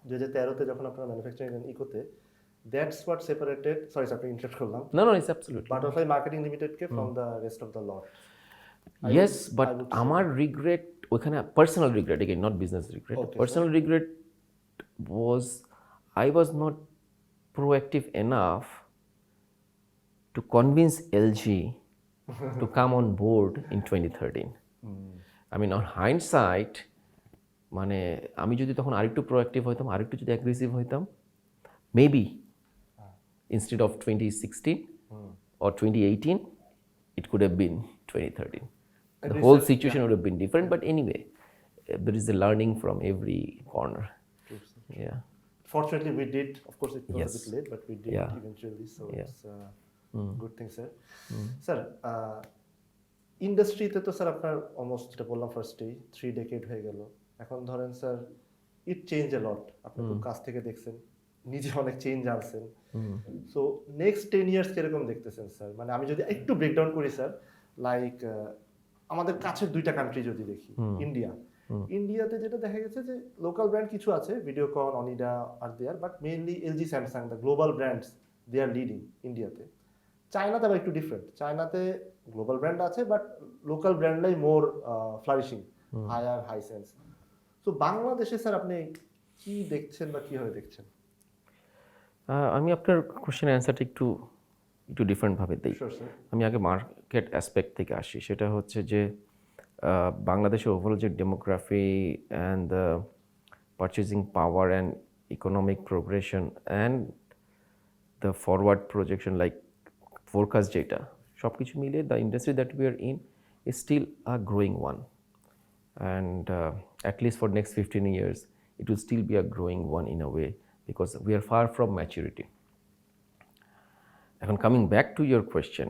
2013 তে যখন আপনারা manufacturing and ইকোতে, that's what separated, sorry আপনি interrupt করলাম, No, it's absolutely. Butterfly marketing limited কে from the rest of the lot. Yes, but আমার regret ওখানে personal regret, again not business regret. Okay, Personal regret was I was not proactive enough to convince LG to come on board in 2013. I mean, on hindsight, মানে আমি যদি তখন আরেকটু proactive হইতাম, আরেকটু যদি অ্যাগ্রেসিভ হইতাম, maybe instead of 2016 or 2018, it could have been 2013. The whole situation would have been different, but anyway, there is a learning from every corner. Yeah. Fortunately we did, of course it was Yes. a bit late, but we did Yeah. eventually, so Yeah. it's good thing sir. Sir ইন্ডাস্ট্রিতে তো sir আপনার almost যেটা বললাম ফার্স্টেই 3 decade হয়ে গেল। এখন ধরেন স্যার ইট চেঞ্জ এ লট, আপনি খুব কাছ থেকে দেখছেন, নিজে অনেক চেঞ্জ আনছেন। সো নেক্সট 10 ইয়ার্স কিরকম দেখতেছেন স্যার? মানে আমি যদি একটু ব্রেকডাউন করি স্যার, লাইক আমাদের কাছের দুইটা কান্ট্রি যদি দেখি, ইন্ডিয়াতে যেটা দেখা গেছে যে লোকাল ব্র্যান্ড কিছু আছে, Videocon, Onida are there, but mainly LG, Samsung, the global brands they are leading ইন্ডিয়াতে। চায়নাতে আবার একটু ডিফারেন্ট, চায়নাতে গ্লোবাল ব্র্যান্ড আছে বাট লোকাল ব্র্যান্ডলাই more flourishing, Haier Hisense. So বাংলাদেশে স্যার আপনি কি দেখছেন বা কিভাবে দেখছেন? আমি আপনার কোশ্চেন অ্যান্সারটা একটু ডিফারেন্টভাবে দিই। Sure, sir. আমি আগে মার্কেট অ্যাসপেক্ট থেকে আসি। সেটা হচ্ছে যে বাংলাদেশের ওভারঅল যে demography and the purchasing power and economic progression and the forward projection, like forecast যেটা, সব কিছু মিলে the industry that we are in is still a growing one, and at least for next 15 years it will still be a growing one in a way, because we are far from maturity. And coming back to your question,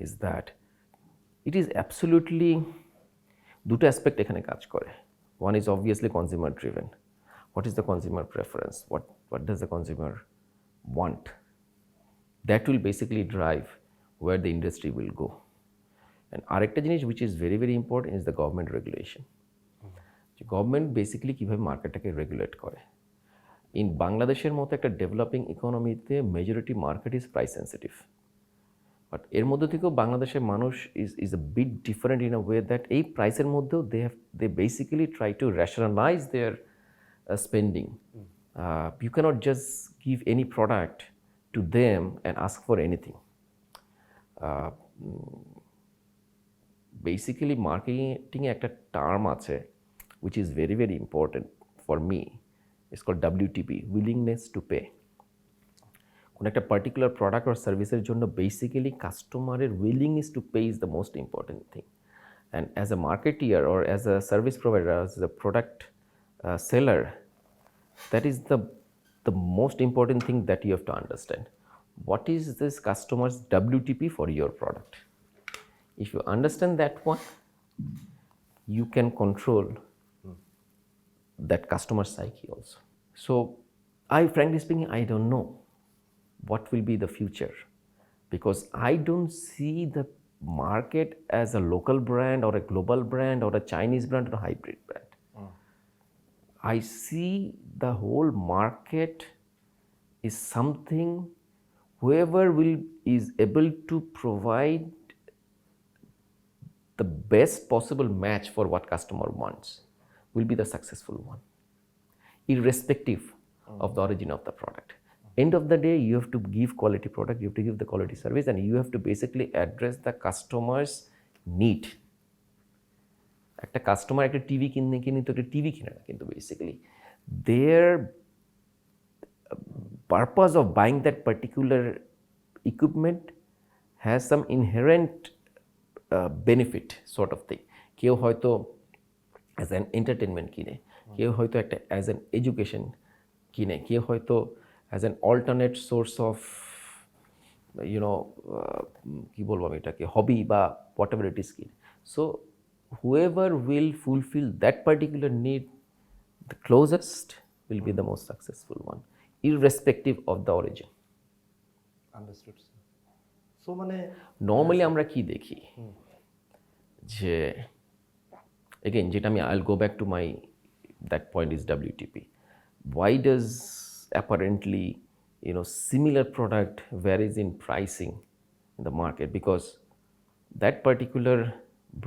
is that it is absolutely দুটো aspect এখানে কাজ করে. One is obviously consumer driven. What is the consumer preference? What does the consumer want? That will basically drive where the industry will go. And আরেকটা জিনিস which is very very important is the government regulation. Government basically কীভাবে মার্কেটটাকে regulate করে। In বাংলাদেশের মতো একটা developing ইকোনমিতে majority market is price sensitive, but এর মধ্যে থেকেও বাংলাদেশের মানুষ is a bit different in a way that এই প্রাইসের মধ্যেও they basically try to rationalise their spending. You cannot just give any product to them and ask for anything. Basically মার্কেটিংয়ে একটা টার্ম আছে which is very very important for me. It's called WTP, willingness to pay. কোনো একটা particular product আর সার্ভিসের জন্য basically কাস্টমারের willingness to pay is the most important thing. And as a marketeer or as a service provider, as a product seller, that is the most important thing that you have to understand. what is this customer's WTP for your product. If you understand that one, you can control that customer psyche also. So I, frankly speaking, I don't know what will be the future, because I don't see the market as a local brand or a global brand or a Chinese brand or a hybrid brand. I see the whole market is something, whoever is able to provide the best possible match for what customer wants will be the successful one, irrespective of the origin of the product. End of the day, you have to give quality product, you have to give the quality service, and you have to basically address the customer's need. একটা customer একটা TV কিনে তো একটা TV কিনে না, কিন্তু basically their purpose of buying that particular equipment has some inherent benefit sort of thing. কেউ হয়তো অ্যাজ অ্যান এন্টারটেনমেন্ট কিনে, কেউ হয়তো একটা অ্যাজ অ্যান এডুকেশন কিনে, কেউ হয়তো as an alternate source of কী বলবো আমি এটাকে, হবি বা হোয়াট এভার ইট ইস কিনে. So whoever will fulfill that particular need the closest will be the most successful one, irrespective of the origin. Understood. So মানে নর্মালি আমরা কি দেখি যে, again যেটা আমি I'll go back to my that point is WTP. Why does apparently similar product varies in pricing in the market? Because that particular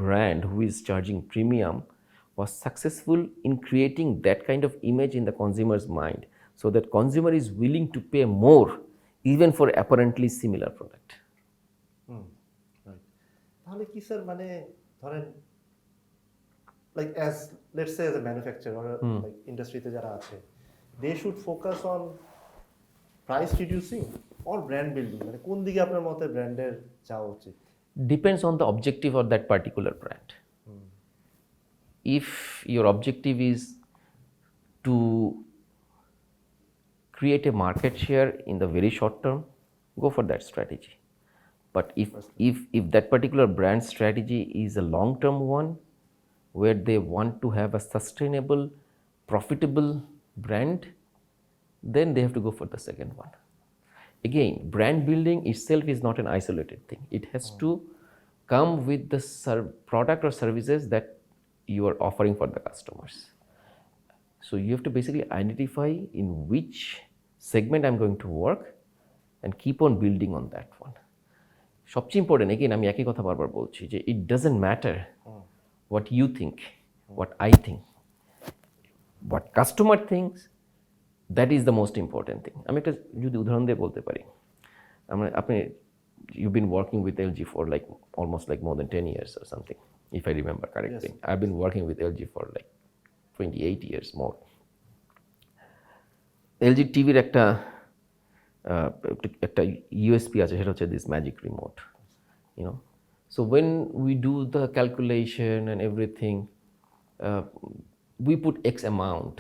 brand who is charging premium was successful in creating that kind of image in the consumer's mind, so that consumer is willing to pay more even for apparently similar product. Right. তাহলে কি sir, মানে ধরেন like as let's say as a manufacturer or like ইন্ডাস্ট্রিতে যারা আছে, they should focus on price reducing or brand building, মানে কোন দিকে আপনার মতে ব্র্যান্ডের যাওয়া উচিত? Depends on the objective of that particular brand. If your objective is to create a market share in the very short term, go for that strategy. But if that particular brand strategy is a long-term one, where they want to have a sustainable, profitable brand, then they have to go for the second one. Again, brand building itself is not an isolated thing. It has to come with the product or services that you are offering for the customers. So you have to basically identify in which segment I'm going to work and keep on building on that one. সবচেয়ে important, again আমি একই কথা বারবার বলছি যে it doesn't matter what you think, what I think, what customer thinks, that is the most important thing. আমি একটা যদি উদাহরণ দিয়ে বলতে পারি, আপনি you've been working with LG for like almost like more than 10 years or something, if I remember correctly. Yes. I've been working with LG for like 28 years more. LG টিভির একটা USP আছে, সেটা হচ্ছে this magic remote, So when we do the calculation and everything, we put X amount,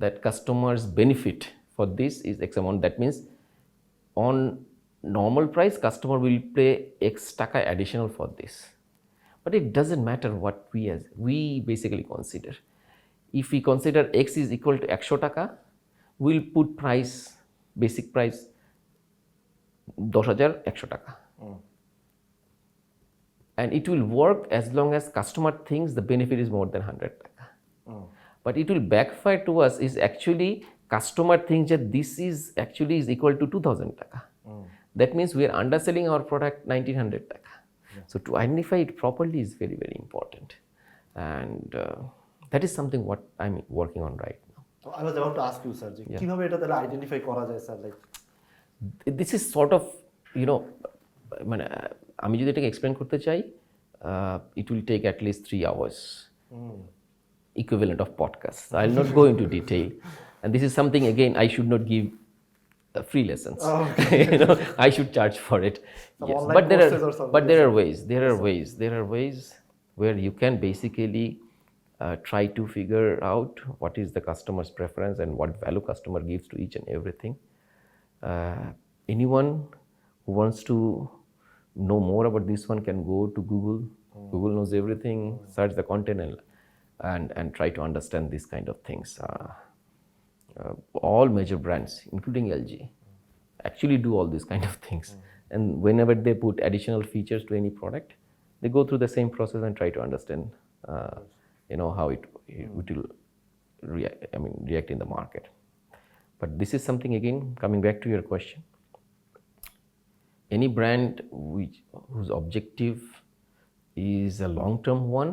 that customers benefit for this is X amount. That means on normal price, customer will pay X taka additional for this. But it doesn't matter what we basically consider. If we consider X is equal to 100 taka, we'll put price, basic price 10,100 taka. And it will work as long as customer thinks the benefit is more than 100 taka. But it will backfire to us is actually customer thinks that this is actually is equal to 2,000 taka. That means we are underselling our product 1,900 taka. So to identify it properly is very, very important. And that is something what I'm working on right now. I was about to ask you, sir, কিভাবে এটা তাহলে identify করা যায় sir? Like this is sort of মানে আমি যদি এটাকে explain করতে চাই, it will take at least 3 hours. Equivalent of podcasts. So I'll not go into detail. And this is something, again, I should not give free lessons. Okay. I should charge for it. Yes. But there are ways where you can basically try to figure out what is the customer's preference and what value customer gives to each and everything. anyone who wants to know more about this one can go to Google. Google knows everything. Search the content and try to understand these kind of things. All major brands, including LG, actually do all these kind of things. And whenever they put additional features to any product, they go through the same process and try to understand, how it will react in the market. But this is something, again, coming back to your question. Any brand whose objective is a long-term one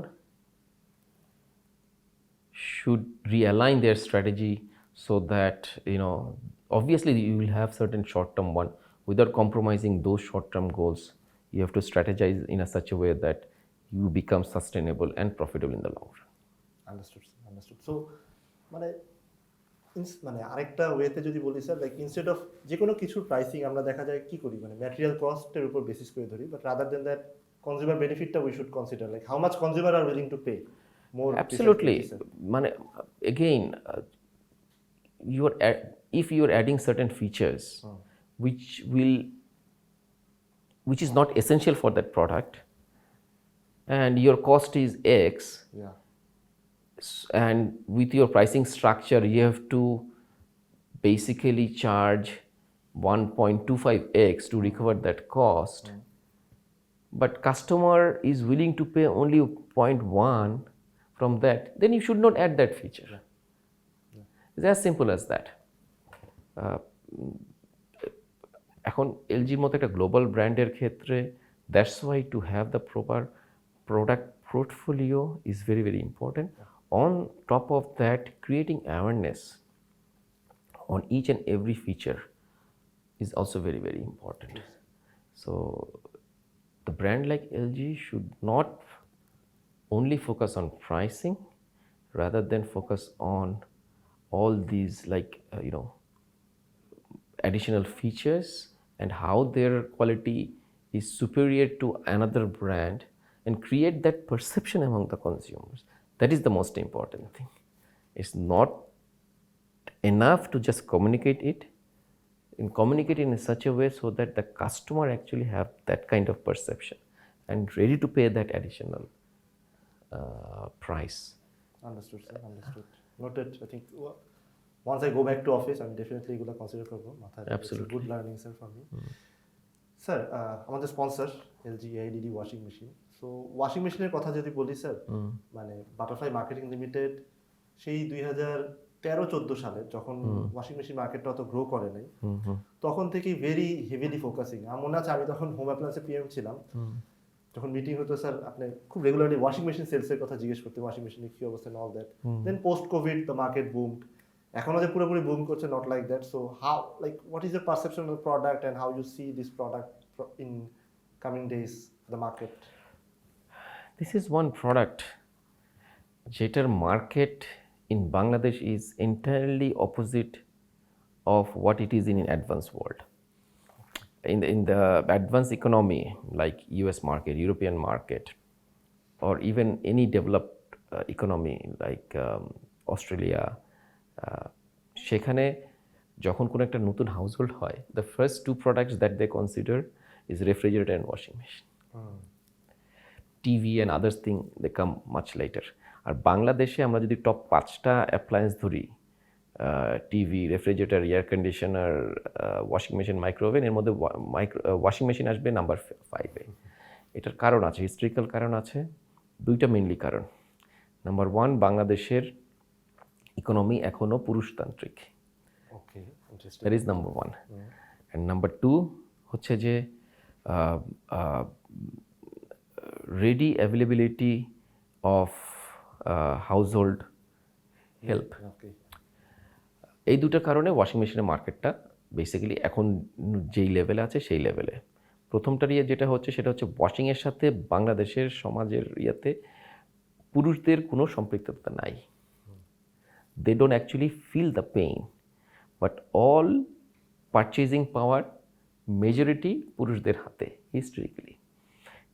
should realign their strategy so that, obviously you will have certain short-term one. Without compromising those short-term goals, you have to strategize in such a way that you become sustainable and profitable in the long run. Understood so মানে আরেকটা ওয়েতে যদি বলি sir, like instead of যে কোনো কিছুর pricing আমরা দেখা যায় কি করি, মানে ম্যাটেরিয়াল কস্টের উপর বেসিস করে ধরি, but rather than that consumer বেনিফিটটা we should consider, like how much consumer are willing to pay more. Absolutely. মানে again, if you are adding certain features which is not essential for that product, and your cost is X, and with your pricing structure you have to basically charge 1.25x to recover that cost, but customer is willing to pay only 0.1 from that, then you should not add that feature. It's as simple as that. এখন এলজির মতো একটা global ব্র্যান্ডের ক্ষেত্রে that's why to have the proper product portfolio is very very important. On top of that, creating awareness on each and every feature is also very, very important. So the brand like LG should not only focus on pricing, rather than focus on all these additional features and how their quality is superior to another brand, and create that perception among the consumers. That is the most important thing. It's not enough to just communicate it, and communicate in such a way so that the customer actually have that kind of perception and ready to pay that additional price. Understood, sir. Understood. Noted. I think once I go back to office, I'm definitely going to consider করব মাথায়। Absolutely. Good learning, sir, for me. Sir, আমাদের sponsor LG AIDD washing machine. So washing মেশিনের কথা যদি বলি sir, মানে butterfly marketing limited সেই 2013-14 সালে যখন ওয়াশিং মেশিন মার্কেটটা অত গ্রো করে নাই, তখন থেকেই ভেরি হেভিলি ফোকাসিং। আমার মনে আছে আমি তখন হোম অ্যাপ্লায়েন্সে PM ছিলাম, যখন মিটিং হতো স্যার আপনি খুব রেগুলারলি ওয়াশিং মেশিন সেলসের কথা জিজ্ঞেস করতেন, ওয়াশিং মেশিনের কি অবস্থা, all that. Then post COVID the market boomed. এখনো যে পুরোপুরি বুম করছে, not like that. So how, like what is the perception of product and how you see this product in coming days the market? This is one product যেটার market in Bangladesh is entirely opposite of what it is in an advanced world. In the advanced economy like US market, European market, or even any developed economy like Australia, সেখানে যখন কোনো একটা নতুন household হয়, the first two products that they consider is refrigerator and washing machine. TV and other thing they come much later. আর বাংলাদেশে আমরা যদি top 5টা অ্যাপ্লায়েন্স ধরি, TV, refrigerator, air conditioner, washing machine, micro oven, এর মধ্যে ওয়াশিং মেশিন আসবে number 5-এ। এটার কারণ আছে, হিস্ট্রিক্যাল কারণ আছে, দুইটা মেইনলি কারণ। নাম্বার 1, বাংলাদেশের ইকোনমি এখনও পুরুষতান্ত্রিক, that is number 1। And number 2 হচ্ছে যে ready availability of household help. এই দুটো কারণে ওয়াশিং মেশিনের মার্কেটটা বেসিক্যালি এখন যেই লেভেলে আছে সেই লেভেলে। প্রথমটার যেটা হচ্ছে সেটা হচ্ছে ওয়াশিংয়ের সাথে বাংলাদেশের সমাজের পুরুষদের কোনো সম্পৃক্ততা নাই। They don't actually feel the pain, but all purchasing power majority পুরুষদের হাতে হিস্ট্রিক্যালি।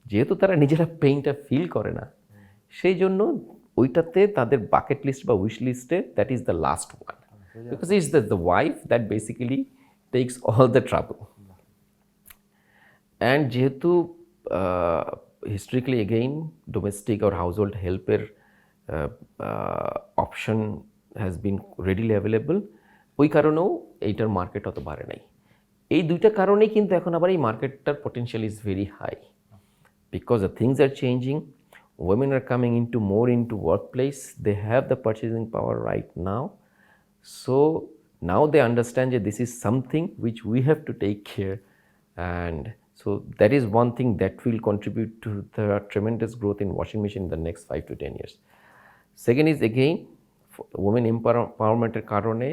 যেহেতু তারা নিজেরা পেইনটা ফিল করে না, সেই জন্য ওইটাতে তাদের বাকেট লিস্ট বা উইশ লিস্টে that is the last one, because it's the wife that basically takes all the trouble. And যেহেতু historically again domestic or household হেল্পের option has been readily available, ওই কারণেও এইটার মার্কেট অত বাড়ে নাই। এই দুইটা কারণেই কিন্তু এখন আবার এই মার্কেটটার potential is very high, because the things are changing, women are coming into more into workplace, they have the purchasing power right now, so now they understand that this is something which we have to take care, and so that is one thing that will contribute to the tremendous growth in washing machine in the next 5 to 10 years. Second is again women empowerment karone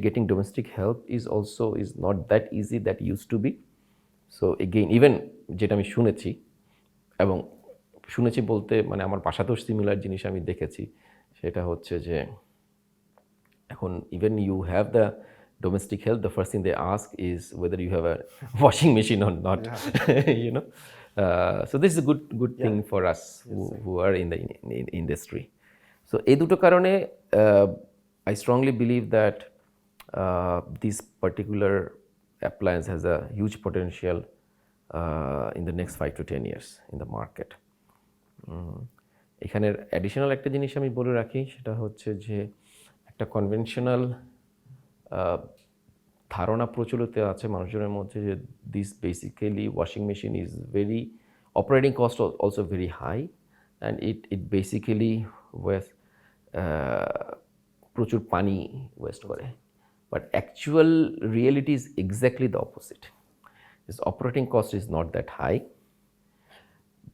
getting domestic help is also is not that easy that used to be. So again even যেটা আমি শুনেছি, এবং শুনেছি বলতে মানে আমার বাসাতেও similar জিনিস আমি দেখেছি, সেটা হচ্ছে যে এখন even you have the domestic help, the first thing they ask is whether you have a washing machine or not, you know. So this is a good thing for us who are in the industry. So এই দুটো কারণে I strongly believe that this particular appliance has a huge potential in the next 5 to 10 years in the market. এখানের additional একটা জিনিস আমি বলে রাখি, সেটা হচ্ছে যে একটা কনভেনশনাল ধারণা প্রচলিত আছে মানুষজনের মধ্যে যে this basically washing machine is very operating cost also very high, and it basically প্রচুর পানি ওয়েস্ট করে। But actual reality is exactly the opposite. Its operating cost is not that high.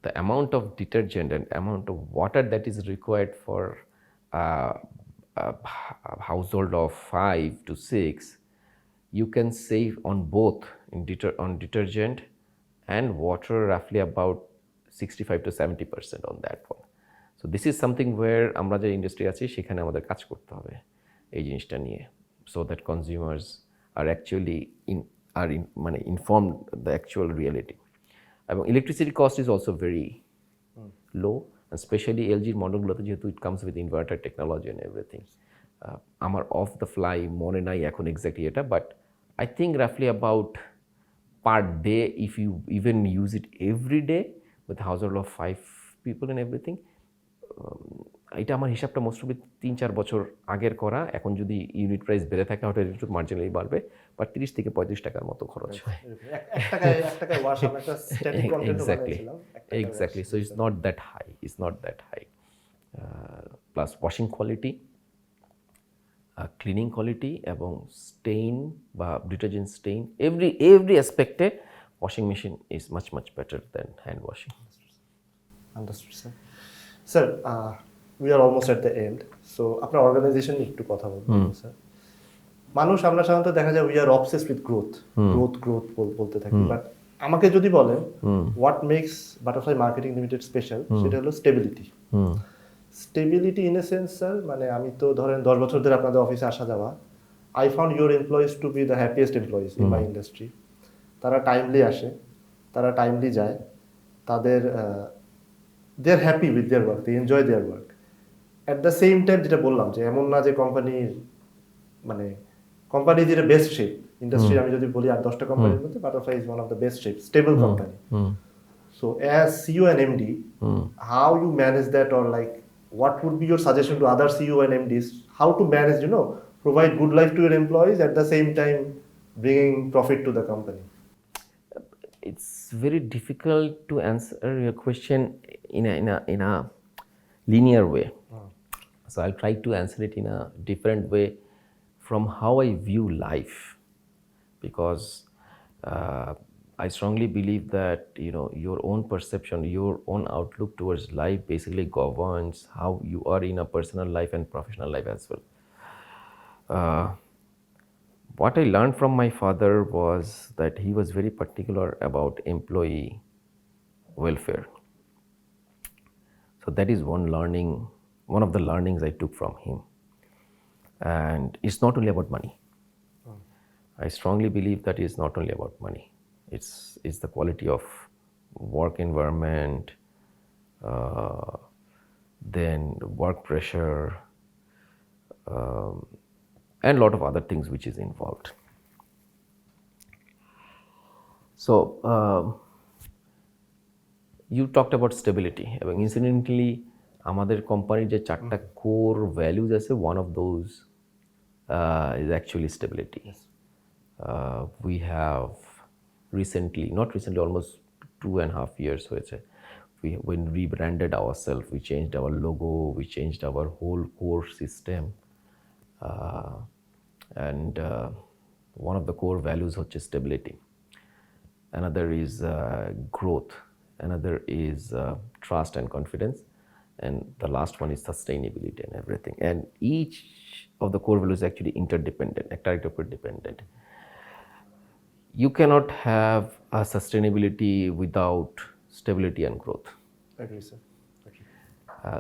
The amount of detergent and amount of water that is required for a household of 5 to 6, you can save on both on detergent and water roughly about 65 to 70% on that one. So this is something where আমরা যে industry আছি সেখানে আমাদের কাজ করতে হবে এই জিনিসটা নিয়ে, so that consumers are actually informed the actual reality. Electricity cost is also very low, especially LG মডেলগুলোতে যেহেতু it comes with inverter technology and everything. আমার off the fly মনে নাই এখন exactly এটা, but I think roughly about per day, if you even use it every day with a household of 5 people and everything, এটা আমার হিসাবটা most of 3-4 বছর আগের করা, এখন যদি ইউনিট প্রাইস বেড়ে থাকে হয়তো একটু মার্জিনালি বাড়বে, বাট 30 থেকে 35 টাকার মতো খরচ হয়। Exactly so it's not that high, plus washing quality, cleaning quality এবং স্টেইন বা ডিটারজেন্ট স্টেইন, এভরি অ্যাসপেক্টে washing machine is much better than hand washing. Understood sir. Sir we are almost at the end, so আপনার organisation নিয়ে একটু কথা বলবো sir. মানুষ আমরা সাধারণত দেখা যায় we are obsessed with growth বলতে থাকি, বাট আমাকে যদি বলেন what makes Butterfly marketing limited special, সেটা হলো stability in a sense sir. মানে আমি তো ধরেন 10 বছর ধরে আপনাদের অফিসে আসা যাওয়া, I found your employees to be the happiest employees in my industry. তারা টাইমলি আসে, তারা টাইমলি যায়, তাদের they are happy with their work, they enjoy their work. At the same time যেটা বললাম যে এমন না যে কোম্পানি যেটা বেস্ট শেপ ইন্ডাস্ট্রি, আমি যদি বলি 8-10টা কোম্পানির মধ্যে Butterfly is one of the best shape stable company. So as CEO and MD, how you manage that, or like what would be your suggestion to other CEO and MDs how to manage, provide good life to your employees at the same time bringing profit to the company? It's very difficult to answer your question in a linear way. So I'll try to answer it in a different way from how I view life, because I strongly believe that your own perception, your own outlook towards life basically governs how you are in a personal life and professional life as well. What I learned from my father was that he was very particular about employee welfare. So that is one of the learnings I took from him. And it's not only about money. I strongly believe that it's not only about money. It's the quality of work environment, then work pressure, and a lot of other things which is involved. So, you talked about stability এবং incidentally আমাদের কোম্পানির যে চারটা core values আছে one of those is actually stability. We have recently, not recently, almost 2.5 years হয়েছে, when we rebranded ourselves, we changed our logo, we changed our whole core system, and one of the core values হচ্ছে stability. Another is growth, another is trust and confidence, and the last one is sustainability and everything. And each of the core values is actually interdependent, একটার উপর dependent. You cannot have a sustainability without stability and growth. Agree, sir. Agree.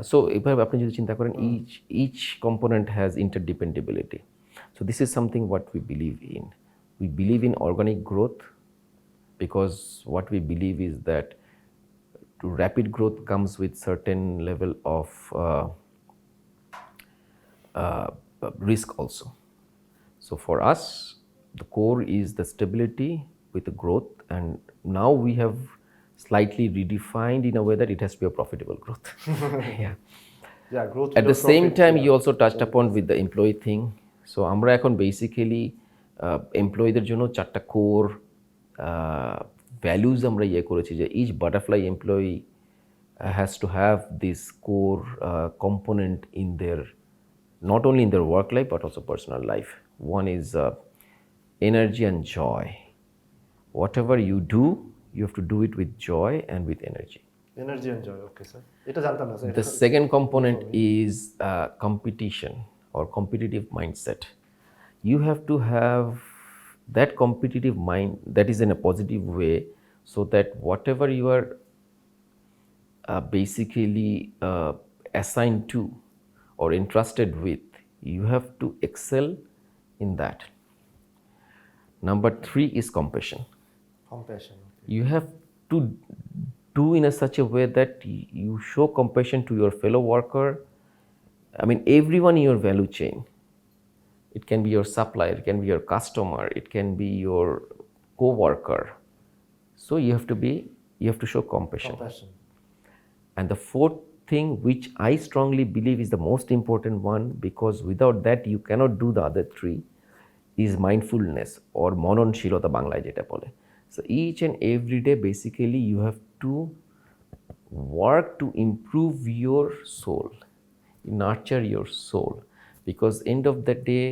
So এভাবে আপনি যদি চিন্তা করেন, each component has interdependability. So this is something what we believe in. We believe in organic growth because what we believe is that rapid growth comes with certain level of risk also. So for us, the core is the stability with the growth, and now we have slightly redefined in a way that it has to be a profitable growth. Yeah. Yeah, growth At the without same profit, time, yeah. you also touched upon with the employee thing. So আমরা এখন basically এমপ্লয়ীদের জন্য চারটা core values আমরা করেছি যে each Butterfly employee has to have this core component in their, not only in their work life but also personal life. One is energy and joy. Whatever you do, you have to do it with joy and with energy. Energy and joy, okay, sir. এটা জানতাম না, sir. The second component is competition or competitive mindset. You have to have that competitive mind that is in a positive way, so that whatever you are basically assigned to or entrusted with, you have to excel in that. Number 3 is compassion. Compassion, okay. You have to do in a such a way that you show compassion to your fellow worker. I mean, everyone in your value chain. It can be your supplier, it can be your customer, it can be your co-worker. So you have to show compassion. Compassion. And the fourth thing, which I strongly believe is the most important one, because without that you cannot do the other three, is mindfulness or মননশীলতা বাংলায় যেটা বলে. So each and every day basically you have to work to improve your soul, nurture your soul, because end of the day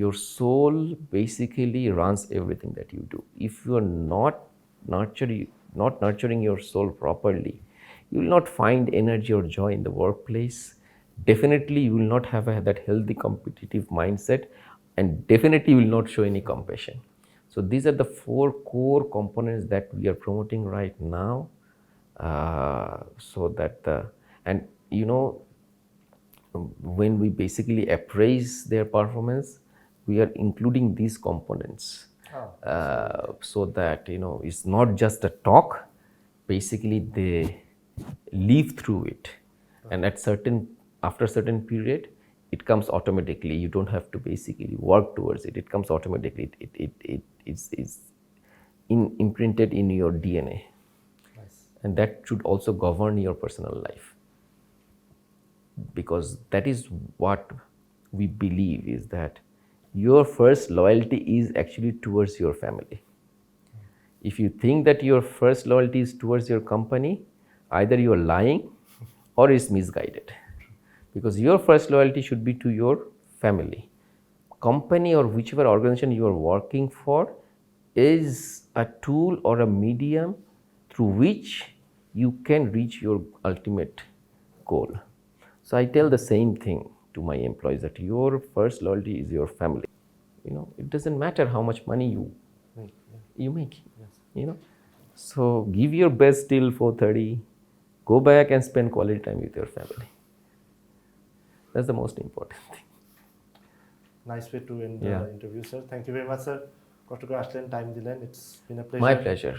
your soul basically runs everything that you do. If you are not nurturing your soul properly, you will not find energy or joy in the workplace. Definitely you will not have that healthy competitive mindset, and definitely you will not show any compassion. So these are the 4 core components that we are promoting right now, so that and you know, when we basically appraise their performance, we are including these components, so that you know, it's not just a talk. Basically they live through it, and after a certain period it comes automatically. You don't have to basically work towards it. It comes automatically. It is imprinted in your DNA. Nice. And that should also govern your personal life, because that is what we believe, is that your first loyalty is actually towards your family. If you think that your first loyalty is towards your company, either you are lying or it's misguided, because your first loyalty should be to your family. Company or whichever organization you are working for is a tool or a medium through which you can reach your ultimate goal. So I tell the same thing to my employees, that your first loyalty is your family. You know, it doesn't matter how much money you make. Yes. You know, so give your best till 4:30, go back and spend quality time with your family. That's the most important thing. Nice way to end Yeah. the interview, sir. Thank you very much, sir. কষ্ট করে আসলেন, time দিলেন। It's been a pleasure. My pleasure.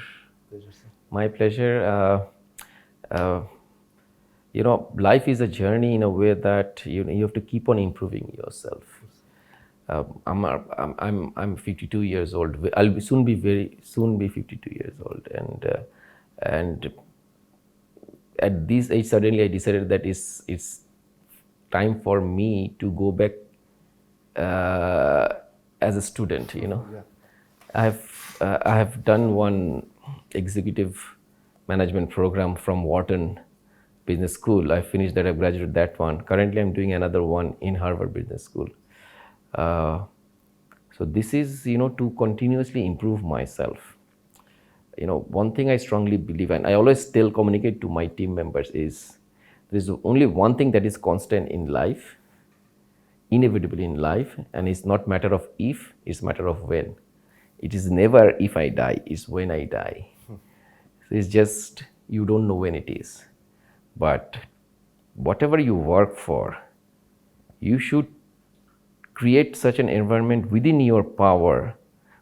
Pleasure, sir. My pleasure. You know, life is a journey in a way that you have to keep on improving yourself. I'm 52 years old. I'll be soon be very soon be 52 years old, and at this age suddenly I decided that it's time for me to go back as a student. Yeah. I have done one executive management program from Wharton Business School. I finished that. I graduated that one. Currently, I'm doing another one in Harvard Business School. Uh, so this is to continuously improve myself. One thing I strongly believe, and I always still communicate to my team members, is there is only one thing that is constant in life, inevitably in life, and it's not matter of if, it's matter of when. It is never if I die, it's when I die. So it's just you don't know when it is. But whatever you work for, you should create such an environment within your power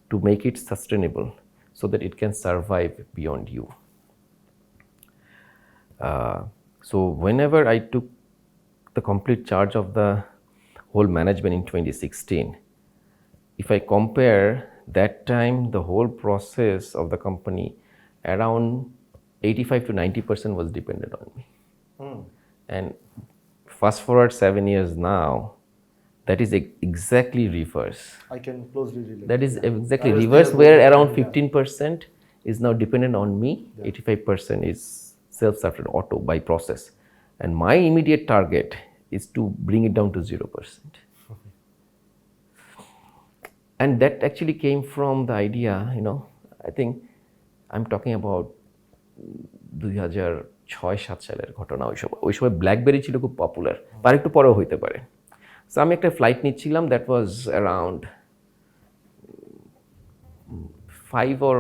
to make it sustainable so that it can survive beyond you. So whenever I took the complete charge of the whole management in 2016, if I compare that time, the whole process of the company, around 85 to 90% was dependent on me. And fast forward 7 years now, that is exactly reverse. I can closely relate. That is exactly I was reverse, there where both around times, yeah. 15% is now dependent on me, 85% is self-started auto by process. And my immediate target is to bring it down to 0%. And that actually came from the idea, I think I'm talking about 2006-07 সালের ঘটনা। ওই সময় blackberry ছিল খুব popular, আর একটু পরেও হইতে পারে। সো আমি একটা ফ্লাইট নিচ্ছিলাম, that was around 5 or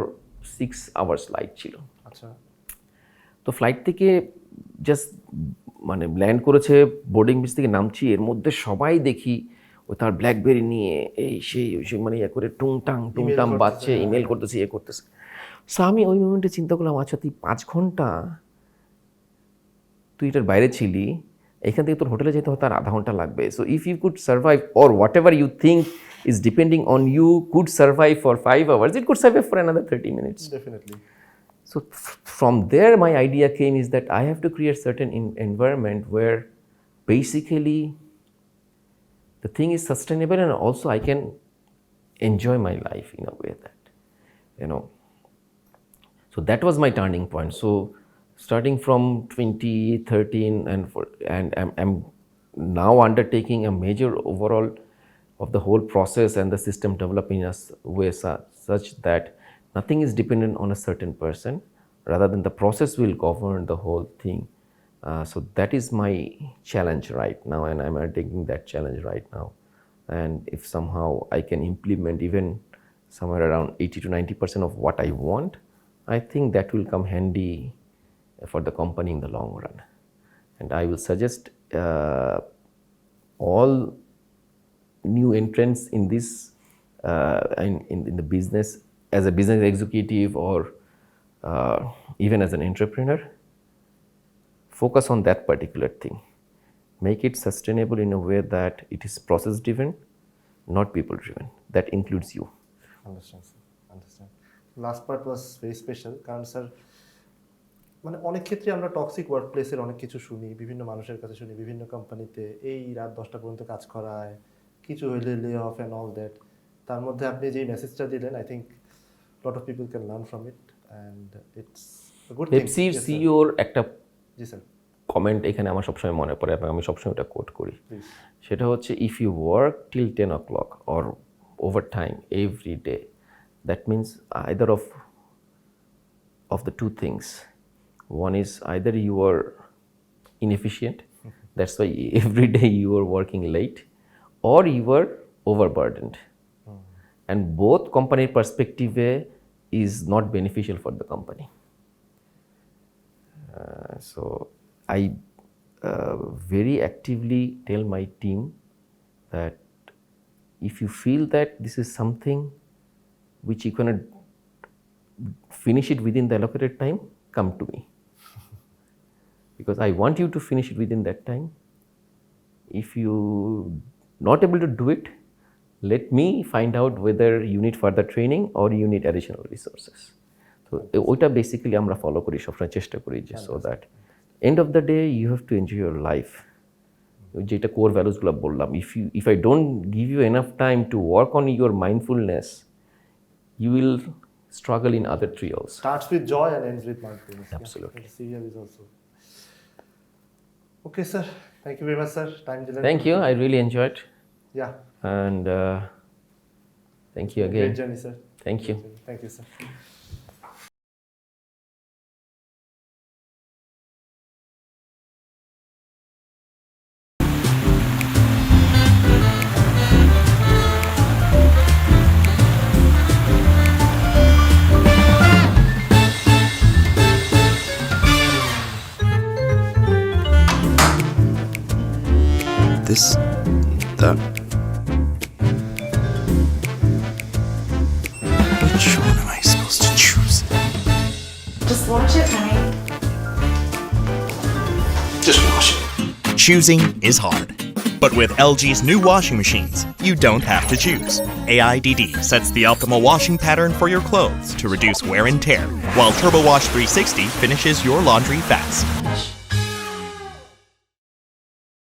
6 hours flight ছিল। আচ্ছা। তো ফ্লাইট থেকে জাস্ট ল্যান্ড করেছে, বোর্ডিং বিচ থেকে নামছি, এর মধ্যে সবাই দেখি ও তার ব্ল্যাকবেরি নিয়ে এই সেই ইয়ে করে টুংটাং বাজছে, ইমেল করতেছে, করতেছে। সো আমি ওই মোমেন্টে চিন্তা করলাম, আচ্ছা তুই 5 ঘন্টা তুই এটার বাইরে ছিলি, এখান থেকে তোর হোটেলে যেতে হয়তো আর আধা ঘন্টা লাগবে। So if you could survive, or whatever you think is depending on you could survive for 5 hours, it could survive for another 30 minutes. Definitely. So from there my idea came is that I have to create certain environment where basically the thing is sustainable and also I can enjoy my life in a way that, So that was my turning point. So starting from 2013 and I'm now undertaking a major overhaul of the whole process and the system developing in a way such that nothing is dependent on a certain person, rather than the process will govern the whole thing. So that is my challenge right now, and I'm undertaking that challenge right now. And if somehow I can implement even somewhere around 80 to 90% of what I want, I think that will come handy for the company in the long run. And I will suggest all new entrants in this, in the business, as a business executive or even as an entrepreneur, focus on that particular thing. Make it sustainable in a way that it is process driven, not people driven. That includes you. Understand, sir. Understand. Last part was very special কারণ sir অনেক ক্ষেত্রে আমরা toxic work প্লেসের অনেক কিছু শুনি, বিভিন্ন মানুষের কাছে শুনি, বিভিন্ন কোম্পানিতে এই রাত 10টা পর্যন্ত কাজ করায়, কিছু হইলে লে অফ অ্যান্ড অল দ্যাট। তার মধ্যে আপনি যেই মেসেজটা দিলেন, I think lot of people can learn from it and it's good thing. পেপসির সিইওর একটা জি স্যার কমেন্ট এখানে আমার সবসময় মনে পড়ে এবং আমি সবসময় এটা কোট করি। সেটা হচ্ছে, if you work till 10 o'clock or overtime every day, that means either of the two things. One is either you are inefficient, that's why every day you are working late, or you are overburdened. And both company perspective is not beneficial for the company. So I very actively tell my team that if you feel that this is something which you cannot finish it within the allocated time, come to me. Because I want you to finish it within that time. If you not able to do it, let me find out whether you need further training or you need additional resources. তো ওইটা basically আমরা follow করি, সবসময় চেষ্টা করি যে so that end of the day you have to enjoy your life. যেটা core ভ্যালুসগুলো বললাম, if I don't give you enough time to work on your mindfulness, you will struggle in other trials. Starts with joy and ends with mindfulness. Absolutely. Yeah, serial is also. Okay, sir. Thank you very much, sir. Time dilated. Thank you. I really enjoyed. Yeah. And thank you again. Great journey, sir. Thank you. Thank you, sir. This, that. Which one am I supposed to choose? Just watch it, honey. Just wash it. Choosing is hard. But with LG's new washing machines, you don't have to choose. AIDD sets the optimal washing pattern for your clothes to reduce wear and tear, while Turbo Wash 360 finishes your laundry fast.